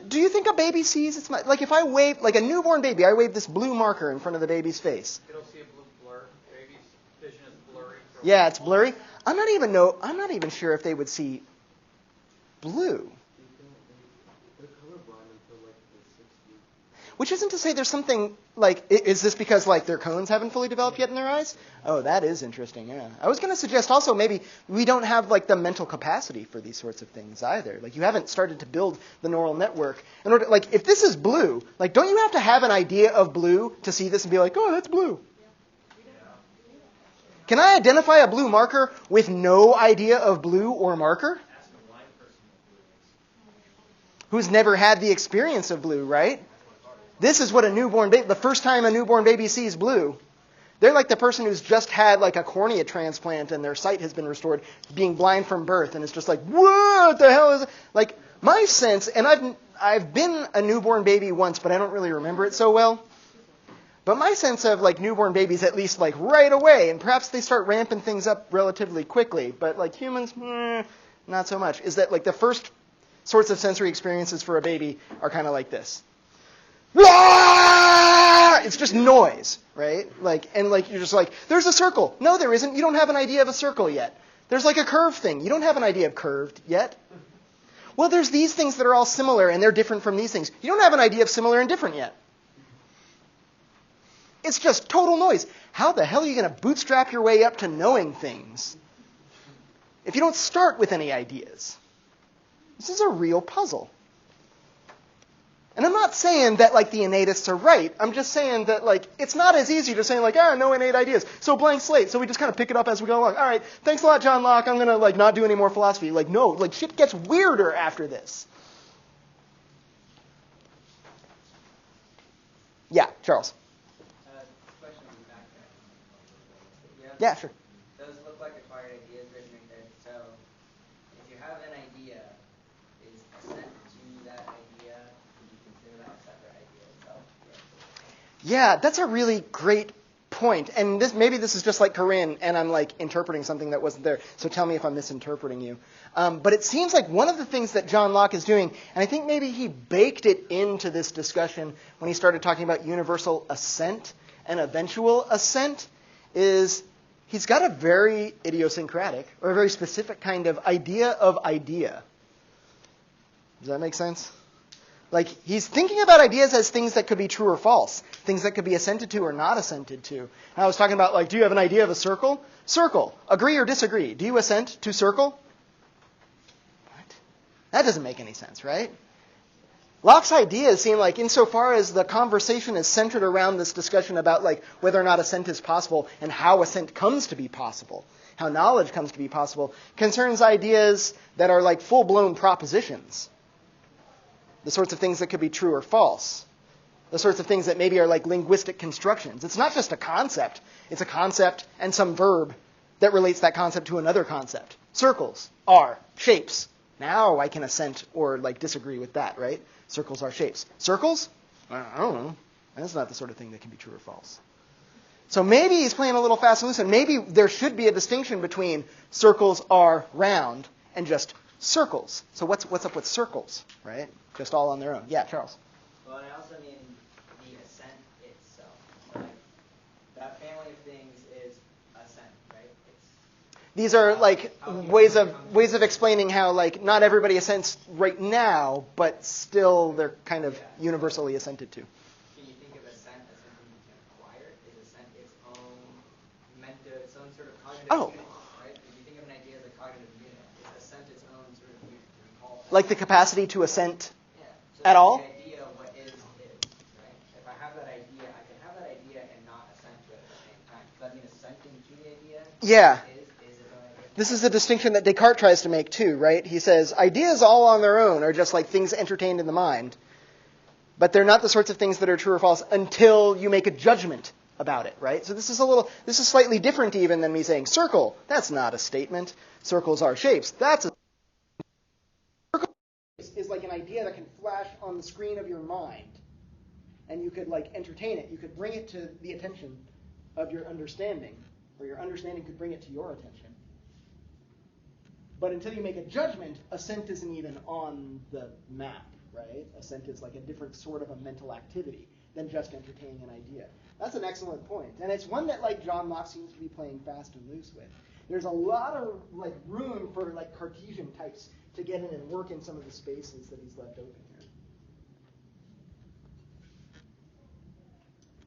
Do you think a baby sees its like if I wave like a newborn baby, I wave this blue marker in front of the baby's face. It'll see a blue blur. Baby's vision is blurry. Yeah, it's blurry. I'm not even sure if they would see blue. Which isn't to say there's something like, is this because like their cones haven't fully developed yet in their eyes? Oh, that is interesting, yeah. I was going to suggest also maybe we don't have like the mental capacity for these sorts of things either. Like you haven't started to build the neural network. In order, like if this is blue, like don't you have to have an idea of blue to see this and be like, oh, that's blue? Can I identify a blue marker with no idea of blue or marker? Who's never had the experience of blue, right? This is what a newborn baby, the first time a newborn baby sees blue, they're like the person who's just had like a cornea transplant and their sight has been restored, being blind from birth, and it's just like, what the hell is it? Like my sense, and I've been a newborn baby once, but I don't really remember it so well. But my sense of like newborn babies, at least like right away, and perhaps they start ramping things up relatively quickly, but like humans, not so much, is that like the first sorts of sensory experiences for a baby are kind of like this. It's just noise, right? Like, and like you're just like, there's a circle. No, there isn't. You don't have an idea of a circle yet. There's like a curve thing. You don't have an idea of curved yet. Well, there's these things that are all similar and they're different from these things. You don't have an idea of similar and different yet. It's just total noise. How the hell are you going to bootstrap your way up to knowing things if you don't start with any ideas? This is a real puzzle. And I'm not saying that like the innatists are right. I'm just saying that like it's not as easy to say like, no innate ideas. So blank slate. So we just kind of pick it up as we go along. All right, thanks a lot, John Locke. I'm going to like not do any more philosophy. Like no, like shit gets weirder after this. Yeah, Charles. Question on the back there. Yeah, sure. Those look like acquired ideas written right there. So if you have an idea, is assent to that idea, can you consider that a separate idea itself? Yeah, that's a really great point. And maybe this is just like Corinne, and I'm like interpreting something that wasn't there. So tell me if I'm misinterpreting you. But it seems like one of the things that John Locke is doing, and I think maybe he baked it into this discussion when he started talking about universal assent and eventual assent, is he's got a very idiosyncratic or a very specific kind of idea of idea. Does that make sense? Like, he's thinking about ideas as things that could be true or false, things that could be assented to or not assented to. And I was talking about, like, do you have an idea of a circle? Circle. Agree or disagree? Do you assent to circle? What? That doesn't make any sense, right? Locke's ideas seem like, insofar as the conversation is centered around this discussion about, like, whether or not assent is possible and how assent comes to be possible, how knowledge comes to be possible, concerns ideas that are like full-blown propositions. The sorts of things that could be true or false. The sorts of things that maybe are like linguistic constructions. It's not just a concept. It's a concept and some verb that relates that concept to another concept. Circles are shapes. Now I can assent or like disagree with that, right? Circles are shapes. Circles? I don't know. That's not the sort of thing that can be true or false. So maybe he's playing a little fast and loose, and maybe there should be a distinction between circles are round and just circles. So what's up with circles, right? Just all on their own. Yeah, Charles. Well, and I also mean the assent itself. So like, that family of things is assent, right? These are like ways of explaining how like not everybody assents right now, but still they're kind of universally assented to. Can you think of assent as something you can acquire? Is assent its own sort of cognitive unit, right? If you think of an idea as a cognitive unit, is assent its own sort of unit? Like the capacity to assent So at all? The idea of what is, right? If I have that idea, I can have that idea and not assent to it at the same time. Does that mean assenting to the idea? Yeah. Is its own idea? This is a distinction that Descartes tries to make too, right? He says ideas all on their own are just like things entertained in the mind, but they're not the sorts of things that are true or false until you make a judgment about it, right? So this is slightly different even than me saying circle. That's not a statement. Circles are shapes. That's a circle is like an idea that can flash on the screen of your mind, and you could like entertain it. You could bring it to the attention of your understanding, or your understanding could bring it to your attention. But until you make a judgment, assent isn't even on the map, right? Assent is like a different sort of a mental activity than just entertaining an idea. That's an excellent point. And it's one that like John Locke seems to be playing fast and loose with. There's a lot of like room for like Cartesian types to get in and work in some of the spaces that he's left open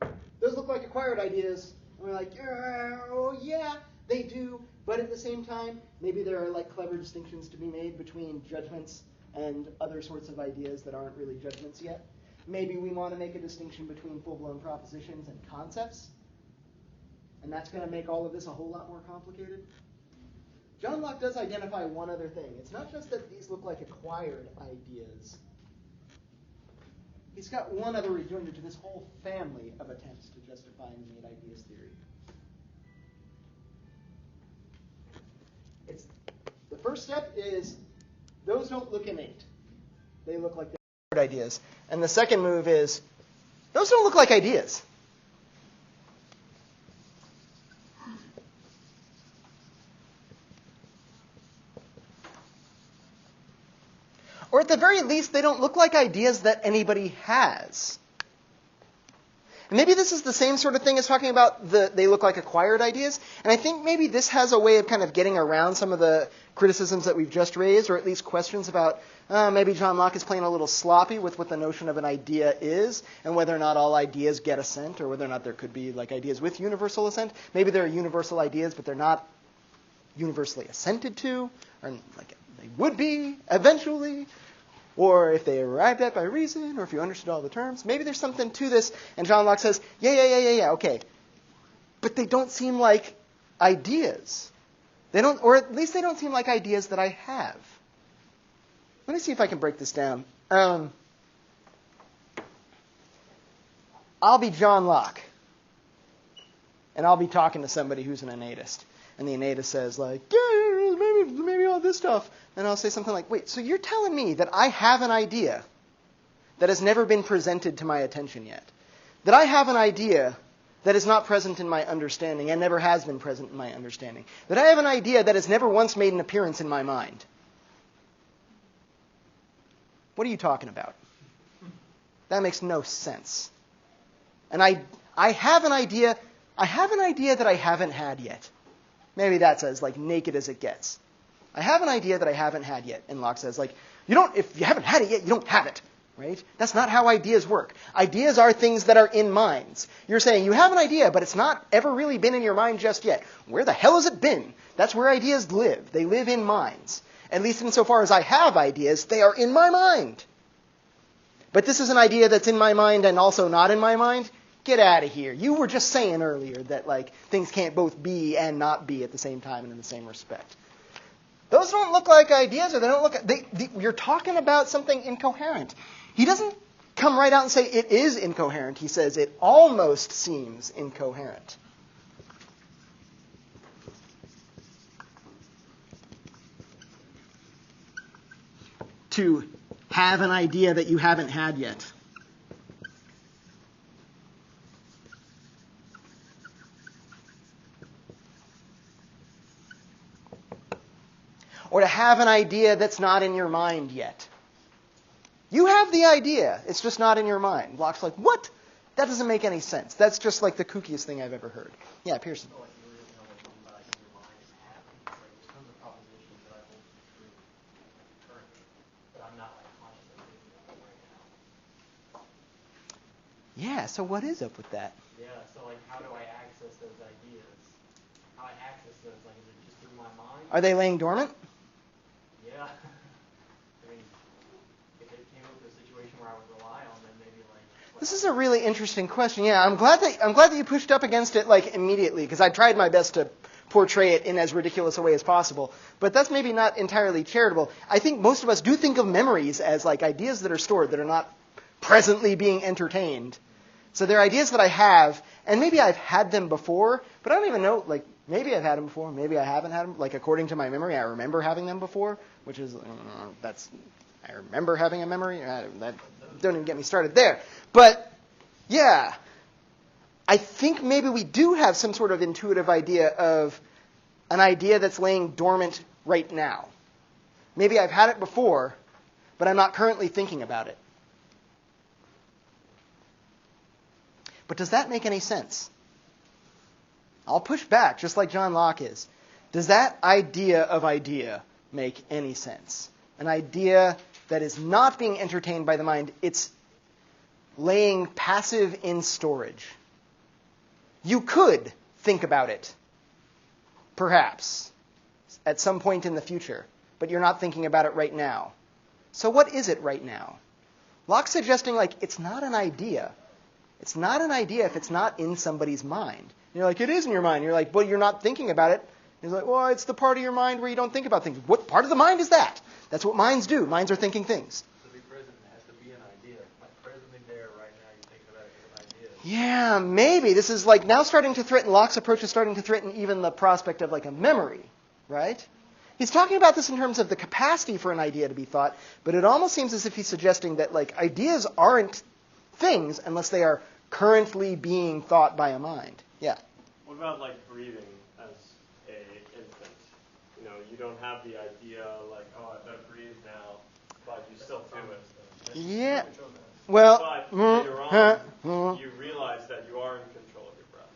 here. Those look like acquired ideas. And we're like, oh yeah, they do. But at the same time, maybe there are like clever distinctions to be made between judgments and other sorts of ideas that aren't really judgments yet. Maybe we want to make a distinction between full-blown propositions and concepts. And that's going to make all of this a whole lot more complicated. John Locke does identify one other thing. It's not just that these look like acquired ideas. He's got one other rejoinder to this whole family of attempts to justify an innate ideas theory. The first step is those don't look innate. They look like they're ideas. And the second move is those don't look like ideas. Or at the very least, they don't look like ideas that anybody has. And maybe this is the same sort of thing as talking about they look like acquired ideas. And I think maybe this has a way of kind of getting around some of the criticisms that we've just raised, or at least questions about maybe John Locke is playing a little sloppy with what the notion of an idea is, and whether or not all ideas get assent, or whether or not there could be like ideas with universal assent. Maybe there are universal ideas, but they're not universally assented to, or like they would be eventually. Or if they arrived at by reason, or if you understood all the terms. Maybe there's something to this. And John Locke says, yeah, okay. But they don't seem like ideas. They don't, or at least they don't seem like ideas that I have. Let me see if I can break this down. I'll be John Locke. And I'll be talking to somebody who's an innatist. And the innatist says, like, yeah, maybe all this stuff. And I'll say something like, wait, so you're telling me that I have an idea that has never been presented to my attention yet? That I have an idea that is not present in my understanding and never has been present in my understanding? That I have an idea that has never once made an appearance in my mind? What are you talking about? That makes no sense. And I have an idea that I haven't had yet. Maybe that's as like naked as it gets. I have an idea that I haven't had yet. And Locke says, like, if you haven't had it yet, you don't have it. Right? That's not how ideas work. Ideas are things that are in minds. You're saying you have an idea, but it's not ever really been in your mind just yet. Where the hell has it been? That's where ideas live. They live in minds. At least insofar as I have ideas, they are in my mind. But this is an idea that's in my mind and also not in my mind. Get out of here. You were just saying earlier that like things can't both be and not be at the same time and in the same respect. Those don't look like ideas, or they don't look. You're talking about something incoherent. He doesn't come right out and say it is incoherent. He says it almost seems incoherent. To have an idea that you haven't had yet. Or to have an idea that's not in your mind yet. You have the idea, it's just not in your mind. Locke's like, what? That doesn't make any sense. That's just like the kookiest thing I've ever heard. Yeah, Pearson. Yeah, so what is up with that? Yeah, so like how do I access those ideas? How I access those, like is it just through my mind? Are they laying dormant? Yeah. I mean, if it came up to a situation where I would rely on them, maybe like... This is a really interesting question. Yeah, I'm glad that you pushed up against it like immediately, because I tried my best to portray it in as ridiculous a way as possible. But that's maybe not entirely charitable. I think most of us do think of memories as like ideas that are stored that are not presently being entertained. So they're ideas that I have, and maybe I've had them before, but I don't even know, like, maybe I've had them before, maybe I haven't had them. Like, according to my memory, I remember having them before, which is, I remember having a memory. That don't even get me started there. But, yeah, I think maybe we do have some sort of intuitive idea of an idea that's laying dormant right now. Maybe I've had it before, but I'm not currently thinking about it. But does that make any sense? I'll push back, just like John Locke is. Does that idea make any sense? An idea that is not being entertained by the mind, it's laying passive in storage. You could think about it, perhaps, at some point in the future, but you're not thinking about it right now. So what is it right now? Locke's suggesting, it's not an idea. It's not an idea if it's not in somebody's mind. And you're like, it is in your mind. You're like, but you're not thinking about it. He's like, well, it's the part of your mind where you don't think about things. What part of the mind is that? That's what minds do. Minds are thinking things. To be present, it has to be an idea. Like presently there, right now, you think about it as an idea. Yeah, maybe. This is now starting to threaten, Locke's approach is starting to threaten even the prospect of a memory, right? He's talking about this in terms of the capacity for an idea to be thought, but it almost seems as if he's suggesting that ideas aren't things unless they are currently being thought by a mind. Yeah. What about breathing as a infant? You don't have the idea I better breathe now, but you still do it. Yeah. Well, but later on, you realize that you are in control of your breath.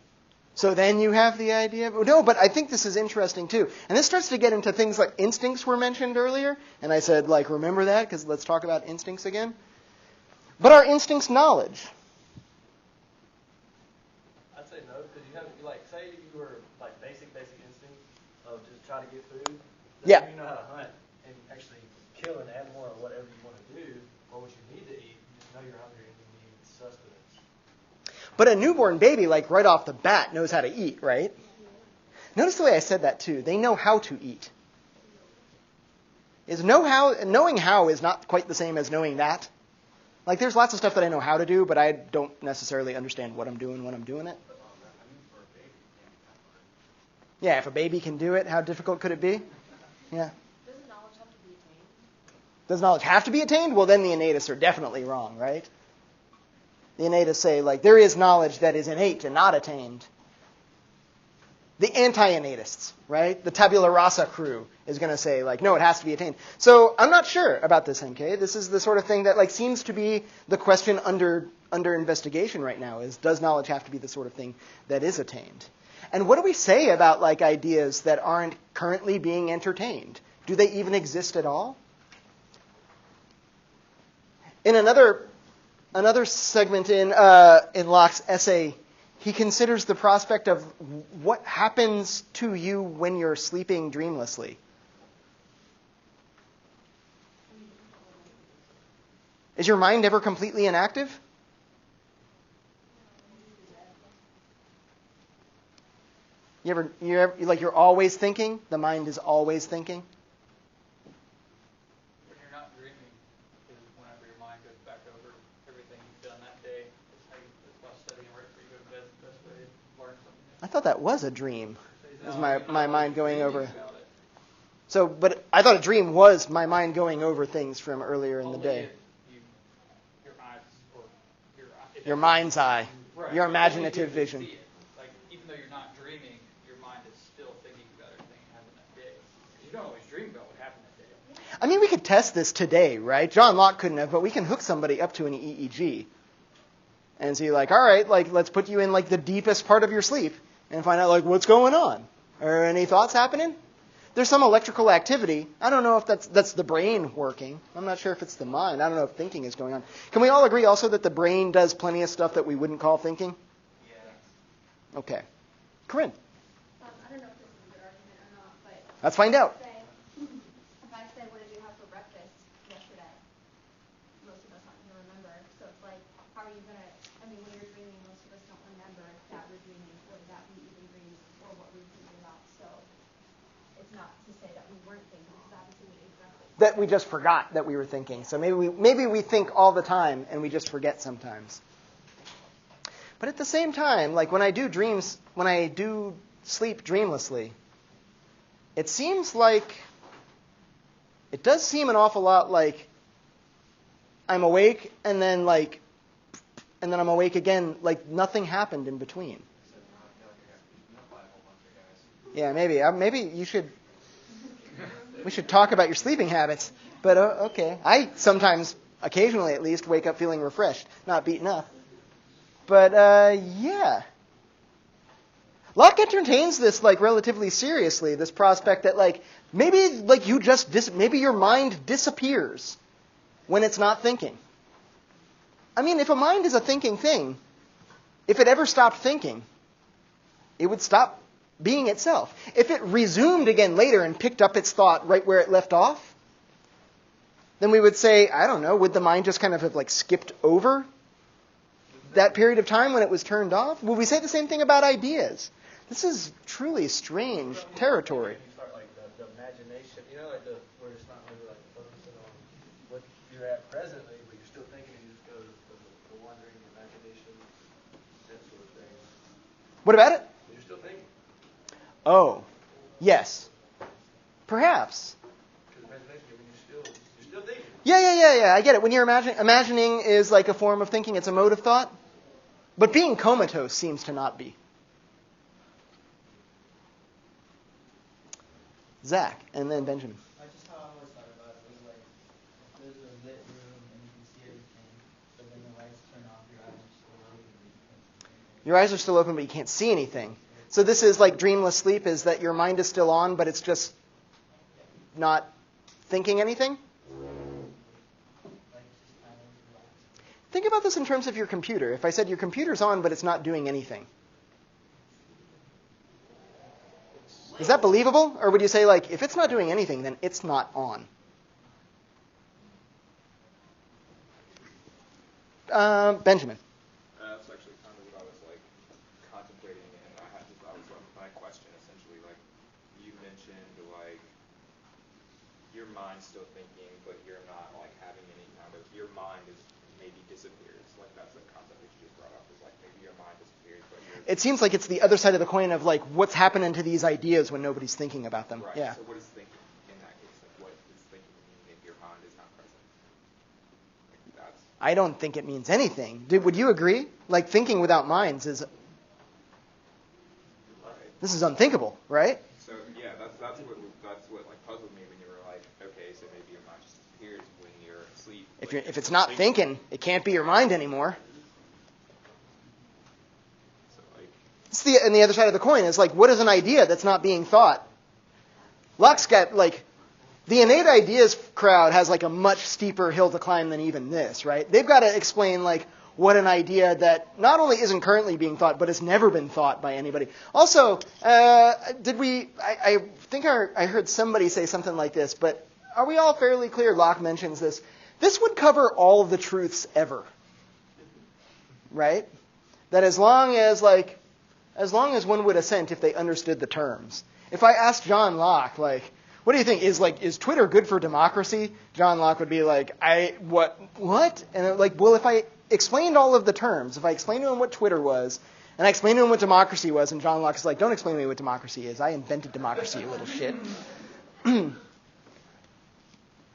So then you have the idea. No, but I think this is interesting too. And this starts to get into things like instincts were mentioned earlier. And I said, remember that, because let's talk about instincts again. But are instincts knowledge? I'd say no, because you have, say you were basic instincts of just try to get food. Yeah. You know how to hunt and actually kill an animal or whatever you want to do, or what you need to eat. You just know you're hungry and you need sustenance. But a newborn baby, right off the bat, knows how to eat, right? Notice the way I said that too. They know how to eat. Knowing how is not quite the same as knowing that. There's lots of stuff that I know how to do, but I don't necessarily understand what I'm doing when I'm doing it. Yeah, if a baby can do it, how difficult could it be? Yeah. Doesn't knowledge have to be attained? Does knowledge have to be attained? Well, then the innatists are definitely wrong, right? The innatists say, there is knowledge that is innate and not attained. The anti-innatists, right? The Tabula rasa crew is going to say, no, it has to be attained. So I'm not sure about this, NK. This is the sort of thing that seems to be the question under investigation right now, is does knowledge have to be the sort of thing that is attained? And what do we say about ideas that aren't currently being entertained? Do they even exist at all? In another segment in Locke's essay, he considers the prospect of what happens to you when you're sleeping dreamlessly. Is your mind ever completely inactive? You're always thinking? The mind is always thinking? When you're not dreaming, is whenever your mind goes back over everything you've done that day. That's why studying right before you go to bed is the best way to learn something. I thought that was a dream. Is my mind going over? About it. So, but I thought a dream was my mind going over things from earlier in the day. Your eyes, or Your mind's eye. right, Your only imaginative if you vision. see it. Even though you're not dreaming, your mind is still thinking about everything that happened that day. You don't always dream about what happened that day. I mean, we could test this today, right? John Locke couldn't have, but we can hook somebody up to an EEG and see, all right, let's put you in, the deepest part of your sleep and find out, what's going on. Are any thoughts happening? There's some electrical activity. I don't know if that's the brain working. I'm not sure if it's the mind. I don't know if thinking is going on. Can we all agree also that the brain does plenty of stuff that we wouldn't call thinking? Yeah. Okay. Corinne. I don't know if this is a good argument or not, but Let's find out. if I say, what did you have for breakfast yesterday? Most of us aren't going to remember. So it's how are you going to, when you're dreaming, most of us don't remember that we're dreaming or that we even dreamed or what we were thinking about. So it's not to say that we weren't thinking, because obviously we ate breakfast. That we just forgot that we were thinking. So maybe we think all the time and we just forget sometimes. But at the same time, when I do sleep dreamlessly, it seems it does seem an awful lot like I'm awake and then I'm awake again, nothing happened in between. Yeah, maybe you should. We should talk about your sleeping habits. But okay, I sometimes, occasionally at least, wake up feeling refreshed, not beaten up. But yeah, Locke entertains this like relatively seriously, this prospect that like maybe like maybe your mind disappears when it's not thinking. I mean, if a mind is a thinking thing, if it ever stopped thinking, it would stop being itself. If it resumed again later and picked up its thought right where it left off, then we would say, I don't know, would the mind just kind of have like skipped over that period of time when it was turned off? Would we say the same thing about ideas? This is truly strange territory. You start like the imagination, like where it's not really like focusing on what you're at presently, but you're still thinking, and you just go to the wandering imagination, that sort of thing. What about it? But you're still thinking. Oh, yes. Perhaps. Because imagination, you're still thinking. Yeah. I get it. When you're imagining is like a form of thinking, it's a mode of thought. But being comatose seems to not be. Zach, and then Benjamin. Just how I always thought about it was like, if there's a lit room and you can see everything, but then the lights turn off, your eyes are still open, but you can't see anything. Your eyes are still open, but you can't see anything. So this is like dreamless sleep, is that your mind is still on, but it's just not thinking anything? Think about this in terms of your computer. If I said your computer's on, but it's not doing anything. Is that believable? Or would you say, like, if it's not doing anything, then it's not on? Benjamin. That's actually kind of what I was, like, contemplating, and that was my question, essentially. Like, you mentioned, like, your mind's still thinking, but you're not, like, having any kind of, your mind is maybe disappears. Like, that's the concept that you just brought up, is, like, maybe your mind disappears, but you're... It seems like it's the other side of the coin of, like, what's happening to these ideas when nobody's thinking about them. Right. Yeah. So what is thinking in that case? Like, what does thinking mean if your mind is not present? Like, that's... I don't think it means anything. Would you agree? Like, thinking without minds is... This is unthinkable, right? So, yeah, that's what like, puzzled me when you were like, okay, so maybe your mind just disappears when you're asleep. If it's not thinking, it can't be your mind anymore. And the other side of the coin is like, what is an idea that's not being thought? Locke's got like, the innate ideas crowd has like a much steeper hill to climb than even this, right? They've got to explain like what an idea that not only isn't currently being thought, but has never been thought by anybody. Also, I think I heard somebody say something like this, but are we all fairly clear? Locke mentions this. This would cover all of the truths ever, right? That as long as one would assent if they understood the terms. If I asked John Locke, like, what do you think? Is Twitter good for democracy? John Locke would be like, what? And like, well, if I explained all of the terms, if I explained to him what Twitter was, and I explained to him what democracy was, and John Locke is like, don't explain to me what democracy is. I invented democracy, you little shit.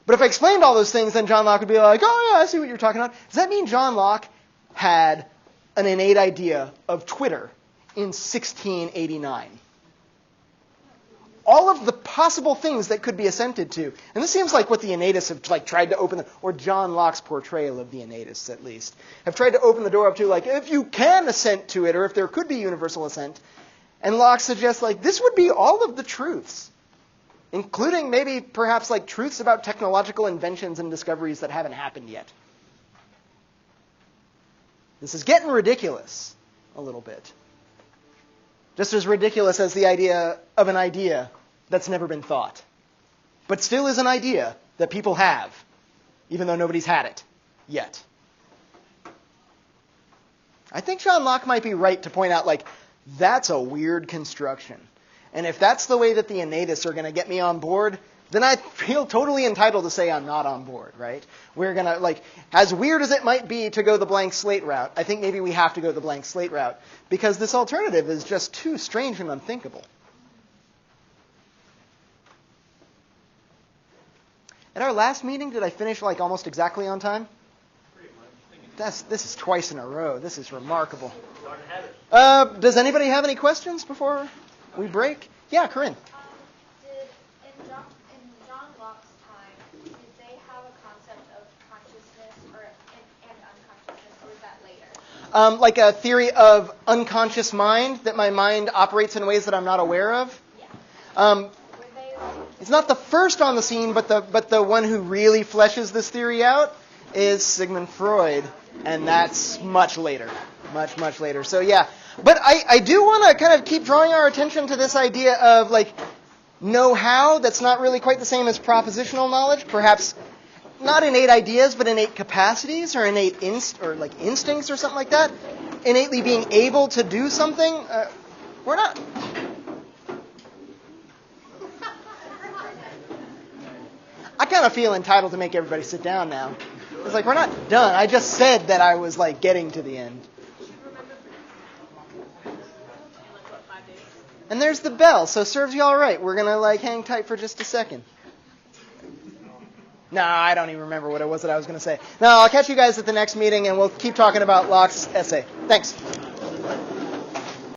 But if I explained all those things, then John Locke would be like, oh yeah, I see what you're talking about. Does that mean John Locke had an innate idea of Twitter in 1689? All of the possible things that could be assented to. And this seems like what the innatists have like tried to open, or John Locke's portrayal of the innatists at least, have tried to open the door up to, like, if you can assent to it, or if there could be universal assent. And Locke suggests, like, this would be all of the truths, including maybe perhaps like truths about technological inventions and discoveries that haven't happened yet. This is getting ridiculous a little bit. Just as ridiculous as the idea of an idea that's never been thought, but still is an idea that people have, even though nobody's had it yet. I think John Locke might be right to point out, like, that's a weird construction. And if that's the way that the innatists are going to get me on board, then I feel totally entitled to say I'm not on board, right? We're going to, like, as weird as it might be to go the blank slate route, I think maybe we have to go the blank slate route, because this alternative is just too strange and unthinkable. At our last meeting, did I finish, like, almost exactly on time? This is twice in a row. This is remarkable. Does anybody have any questions before we break? Yeah, Corinne. In John Locke's time, did they have a concept of consciousness and unconsciousness, or was that later? Like a theory of unconscious mind, that my mind operates in ways that I'm not aware of. It's not the first on the scene, but the one who really fleshes this theory out is Sigmund Freud, and that's much later. Much later. So yeah. But I do want to kind of keep drawing our attention to this idea of like know-how that's not really quite the same as propositional knowledge. Perhaps not innate ideas, but innate capacities or innate instincts or something like that. Innately being able to do something. We're not. I kind of feel entitled to make everybody sit down now. It's like we're not done. I just said that I was like getting to the end. And there's the bell, so serves you all right. We're going to like hang tight for just a second. No, I don't even remember what it was that I was going to say. No, I'll catch you guys at the next meeting, and we'll keep talking about Locke's essay. Thanks.